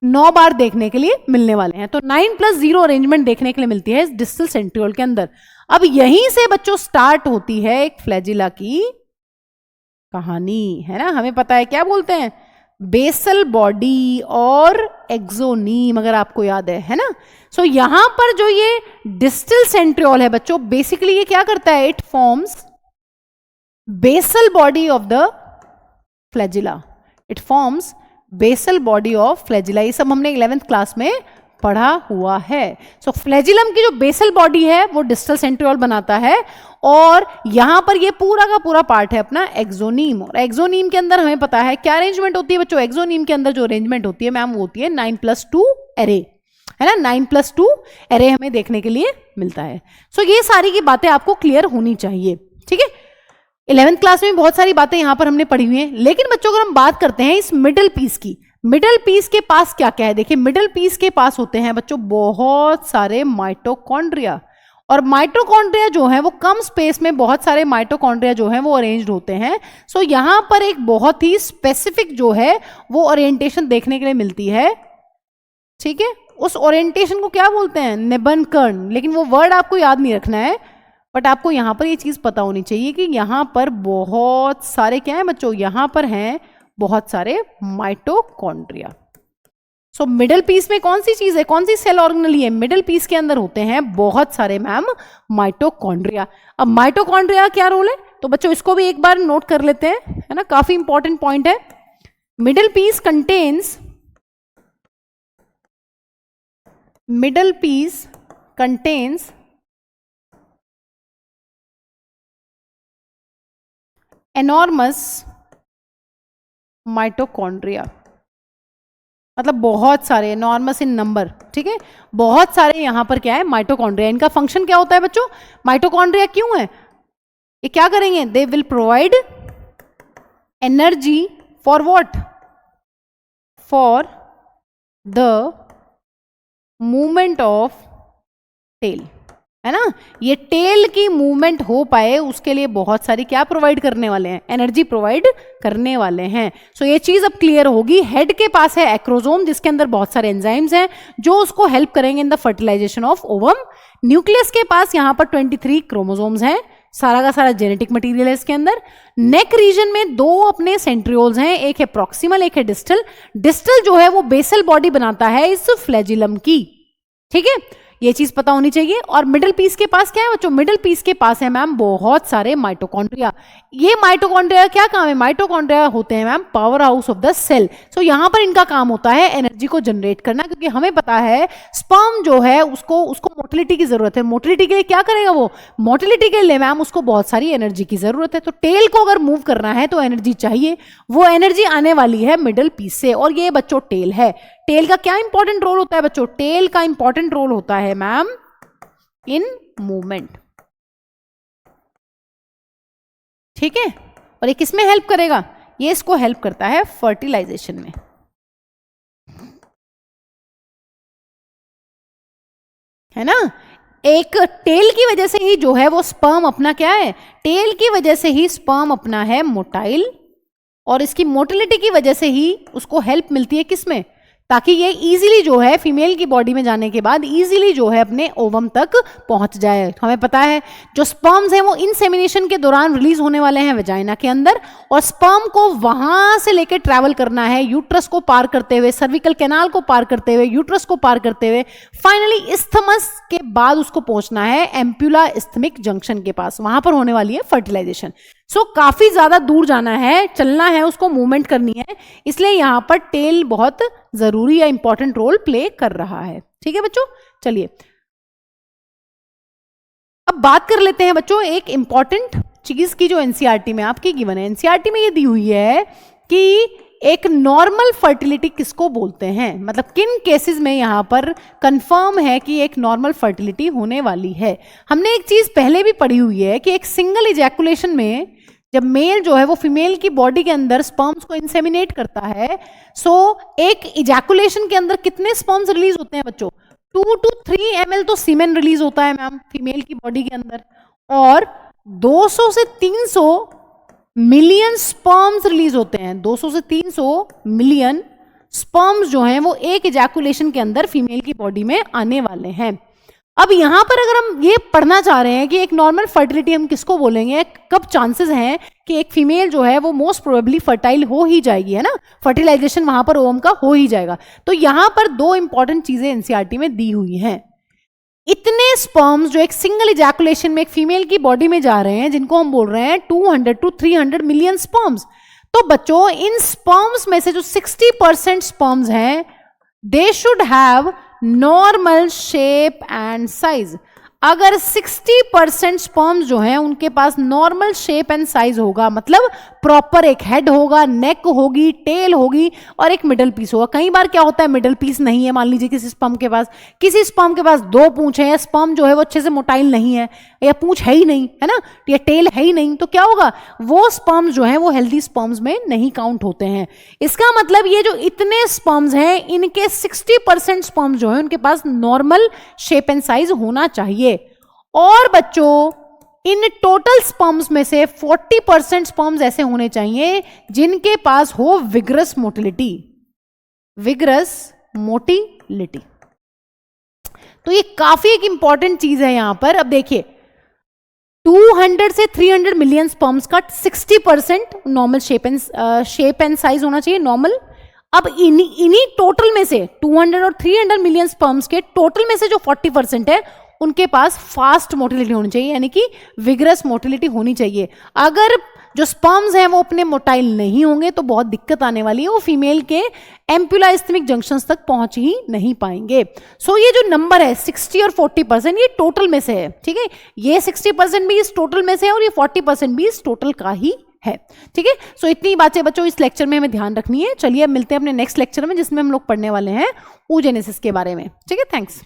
9 बार देखने के लिए मिलने वाले हैं। तो 9+0 अरेंजमेंट देखने के लिए मिलती है इस डिस्टल सेंट्रियोल के अंदर। अब यहीं से बच्चों स्टार्ट होती है एक फ्लैजिला की कहानी, है ना। हमें पता है क्या बोलते हैं, बेसल बॉडी और एक्सोनीम, अगर आपको याद है ना। सो यहां पर जो ये डिस्टल सेंट्रियोल है बच्चों, बेसिकली ये क्या करता है, it forms basal body of the flagella, it forms basal body of flagella. ये सब हमने 11th क्लास में पढ़ा हुआ है। सो फ्लैजिलम की जो बेसल बॉडी है वो डिस्टल सेंट्रियोल बनाता है, और यहां पर ये पूरा का पूरा पार्ट है अपना एक्सोनीम। और एक्सोनीम के अंदर हमें पता है क्या अरेंजमेंट होती है बच्चों, एक्सोनीम के अंदर जो अरेंजमेंट होती है मैम वो होती है 9+2 एरे, है ना, 9+2 एरे हमें देखने के लिए मिलता है। सो ये सारी की बातें आपको क्लियर होनी चाहिए, ठीक है। 11th क्लास में बहुत सारी बातें यहां पर हमने पढ़ी हुई हैं, लेकिन बच्चों अगर हम बात करते हैं इस मिडिल पीस की, मिडिल पीस के पास क्या क्या है, देखिए मिडिल पीस के पास होते हैं बच्चों बहुत सारे माइटोकॉन्ड्रिया, और माइटोकॉन्ड्रिया जो है वो कम स्पेस में बहुत सारे माइटोकॉन्ड्रिया जो है वो अरेंज्ड होते हैं। सो यहां पर एक बहुत ही स्पेसिफिक जो है वो ओरिएंटेशन देखने के लिए मिलती है, ठीक है। उस ओरिएंटेशन को क्या बोलते हैं, निबनकर्ण, लेकिन वो वर्ड आपको याद नहीं रखना है, बट आपको यहां पर ये चीज पता होनी चाहिए कि यहां पर बहुत सारे क्या है बच्चों, यहां पर हैं बहुत सारे माइटोकॉन्ड्रिया। सो मिडिल पीस में कौन सी चीज है, कौन सी सेल ऑर्गेनेली है, मिडिल पीस के अंदर होते हैं बहुत सारे मैम माइटोकॉन्ड्रिया। अब माइटोकॉन्ड्रिया क्या रोल है, तो बच्चों इसको भी एक बार नोट कर लेते हैं, है ना, काफी इंपॉर्टेंट पॉइंट है। Middle piece contains enormous mitochondria, मतलब बहुत सारे, एनॉर्मस इन नंबर, ठीक है, बहुत सारे यहां पर क्या है माइटोकॉन्ड्रिया। इनका फंक्शन क्या होता है बच्चों, माइटोकॉन्ड्रिया क्यों है, ये क्या करेंगे, they will provide energy for what, for the movement of tail, है ना। ये टेल की मूवमेंट हो पाए उसके लिए बहुत सारी क्या प्रोवाइड करने वाले हैं, एनर्जी प्रोवाइड करने वाले हैं। सो ये चीज अब क्लियर होगी। हेड के पास है एक्रोसोम जिसके अंदर बहुत सारे एंजाइम्स हैं जो उसको हेल्प करेंगे in the fertilization of ovum. Nucleus के पास यहां पर 23 क्रोमोसोम्स हैं, सारा का सारा जेनेटिक मटेरियल है इसके अंदर। नेक रीजन में 2 अपने सेंट्रियोल्स हैं, एक है प्रॉक्सिमल एक है डिस्टल। डिस्टल जो है वो बेसल बॉडी बनाता है इस फ्लैजिलम की, ठीक है, ये चीज पता होनी चाहिए। और मिडिल पीस के पास क्या है बच्चों, मिडिल पीस के पास है मैम बहुत सारे माइटोकॉन्ड्रिया। ये माइटोकॉन्ड्रिया क्या काम है, माइटोकॉन्ड्रिया होते हैं ma'am power house of the cell. So यहां पर इनका काम होता है एनर्जी को जनरेट करना, क्योंकि हमें पता है स्पर्म जो है उसको मोटिलिटी की जरूरत है। मोटिलिटी के लिए क्या करेगा वो, मोटिलिटी के लिए मैम उसको बहुत सारी एनर्जी की जरूरत है। तो टेल को अगर मूव करना है तो एनर्जी चाहिए, वो एनर्जी आने वाली है मिडिल पीस से, और ये बच्चों टेल है। टेल का क्या इंपॉर्टेंट रोल होता है बच्चों, टेल का इंपॉर्टेंट रोल होता है मैम इन मूवमेंट, ठीक है। और ये किसमें हेल्प करेगा, ये इसको हेल्प करता है फर्टिलाइजेशन में, है ना। एक टेल की वजह से ही जो है वो स्पर्म अपना क्या है, टेल की वजह से ही स्पर्म अपना है मोटाइल, और इसकी मोटिलिटी की वजह से ही उसको हेल्प मिलती है किसमें, ताकि ये इजीली जो है फीमेल की बॉडी में जाने के बाद इजीली जो है अपने ओवम तक पहुंच जाए। हमें पता है जो स्पर्म्स हैं वो इंसेमिनेशन के दौरान रिलीज होने वाले हैं वेजाइना के अंदर, और स्पर्म को वहां से लेकर ट्रैवल करना है यूट्रस को पार करते हुए, सर्विकल कैनाल को पार करते हुए, यूट्रस को पार करते हुए, फाइनली इस्थमस के बाद उसको पहुंचना है एम्प्यूला इस्थमिक जंक्शन के पास, वहां पर होने वाली है फर्टिलाइजेशन। सो काफी ज्यादा दूर जाना है, चलना है, उसको मूवमेंट करनी है, इसलिए यहां पर टेल बहुत जरूरी या इंपॉर्टेंट रोल प्ले कर रहा है, ठीक है बच्चों। चलिए अब बात कर लेते हैं बच्चों एक इंपॉर्टेंट चीज की जो एनसीईआरटी में आपकी गिवन है। एनसीईआरटी में ये दी हुई है कि एक नॉर्मल फर्टिलिटी किसको बोलते हैं, मतलब किन केसेस में यहां पर कंफर्म है कि एक नॉर्मल फर्टिलिटी होने वाली है। हमने एक चीज पहले भी पढ़ी हुई है कि एक सिंगल इजैकुलेशन में जब मेल जो है वो फीमेल की बॉडी के अंदर स्पर्म्स को इंसेमिनेट करता है, सो एक इजैकुलेशन के अंदर कितने स्पर्म्स रिलीज होते हैं बच्चों, 2 to 3 ml तो सीमेन रिलीज होता है मैम फीमेल की बॉडी के अंदर, और 200 से 300 मिलियन स्पर्म्स रिलीज होते हैं। 200 से 300 मिलियन स्पर्म्स जो हैं वो एक इजैकुलेशन के अंदर फीमेल की बॉडी में आने वाले हैं। अब यहां पर अगर हम ये पढ़ना चाह रहे हैं कि एक नॉर्मल फर्टिलिटी हम किसको बोलेंगे, कब चांसेस हैं कि एक फीमेल जो है वो मोस्ट प्रोबेबली फर्टाइल हो ही जाएगी, है ना, फर्टिलाइजेशन वहां पर ओवम का हो ही जाएगा। तो यहां पर दो इंपॉर्टेंट चीजें एनसीईआरटी में दी हुई हैं। इतने स्पर्म्स जो एक सिंगल इजैकुलेशन में एक फीमेल की बॉडी में जा रहे हैं, जिनको हम बोल रहे हैं 200 to 300 मिलियन स्पर्म्स। तो बच्चों इन स्पर्म्स में से जो 60% स्पर्म्स हैं, they should have normal shape and size. अगर 60% स्पर्म्स जो हैं उनके पास नॉर्मल शेप एंड साइज होगा, मतलब प्रॉपर एक हेड होगा, नेक होगी, टेल होगी और एक मिडल पीस होगा। कई बार क्या होता है मिडल पीस नहीं है, मान लीजिए किसी स्पर्म के पास 2 पूंछ है, या स्पर्म जो है वो अच्छे से मोटाइल नहीं है, या पूंछ है ही नहीं, है ना, या टेल है ही नहीं, तो क्या होगा, वो स्पर्म्स जो है वो हेल्दी स्पर्म्स में नहीं काउंट होते हैं। इसका मतलब ये जो इतने स्पर्म्स हैं, इनके 60% स्पर्म्स जो है उनके पास नॉर्मल शेप एंड साइज होना चाहिए। और बच्चों इन टोटल स्पर्म्स में से 40% स्पर्म्स ऐसे होने चाहिए जिनके पास हो विगरस मोटिलिटी। तो ये काफी एक इंपॉर्टेंट चीज है यहां पर। अब देखिए 200 से 300 मिलियन स्पर्म्स का 60% नॉर्मल शेप एंड साइज होना चाहिए, नॉर्मल। अब इन्हीं टोटल में से 200 और 300 मिलियन स्पर्म्स के टोटल में से जो 40% है उनके पास फास्ट मोटिलिटी होनी चाहिए, यानी कि विगरस मोटिलिटी होनी चाहिए। अगर जो स्पर्म्स हैं वो अपने मोटाइल नहीं होंगे तो बहुत दिक्कत आने वाली है, वो फीमेल के एम्पुला इस्थमिक जंक्शंस तक पहुंच ही नहीं पाएंगे। सो ये जो नंबर है 60 और 40% ये टोटल में से है, ठीक है, ये 60% भी इस टोटल में से है और ये 40% भी इस टोटल का ही है, ठीक है। सो इतनी बातें बच्चों इस लेक्चर में हमें ध्यान रखनी है। चलिए अब मिलते हैं अपने नेक्स्ट लेक्चर में, जिसमें हम लोग पढ़ने वाले हैं oogenesis के बारे में, ठीक है। थैंक्स।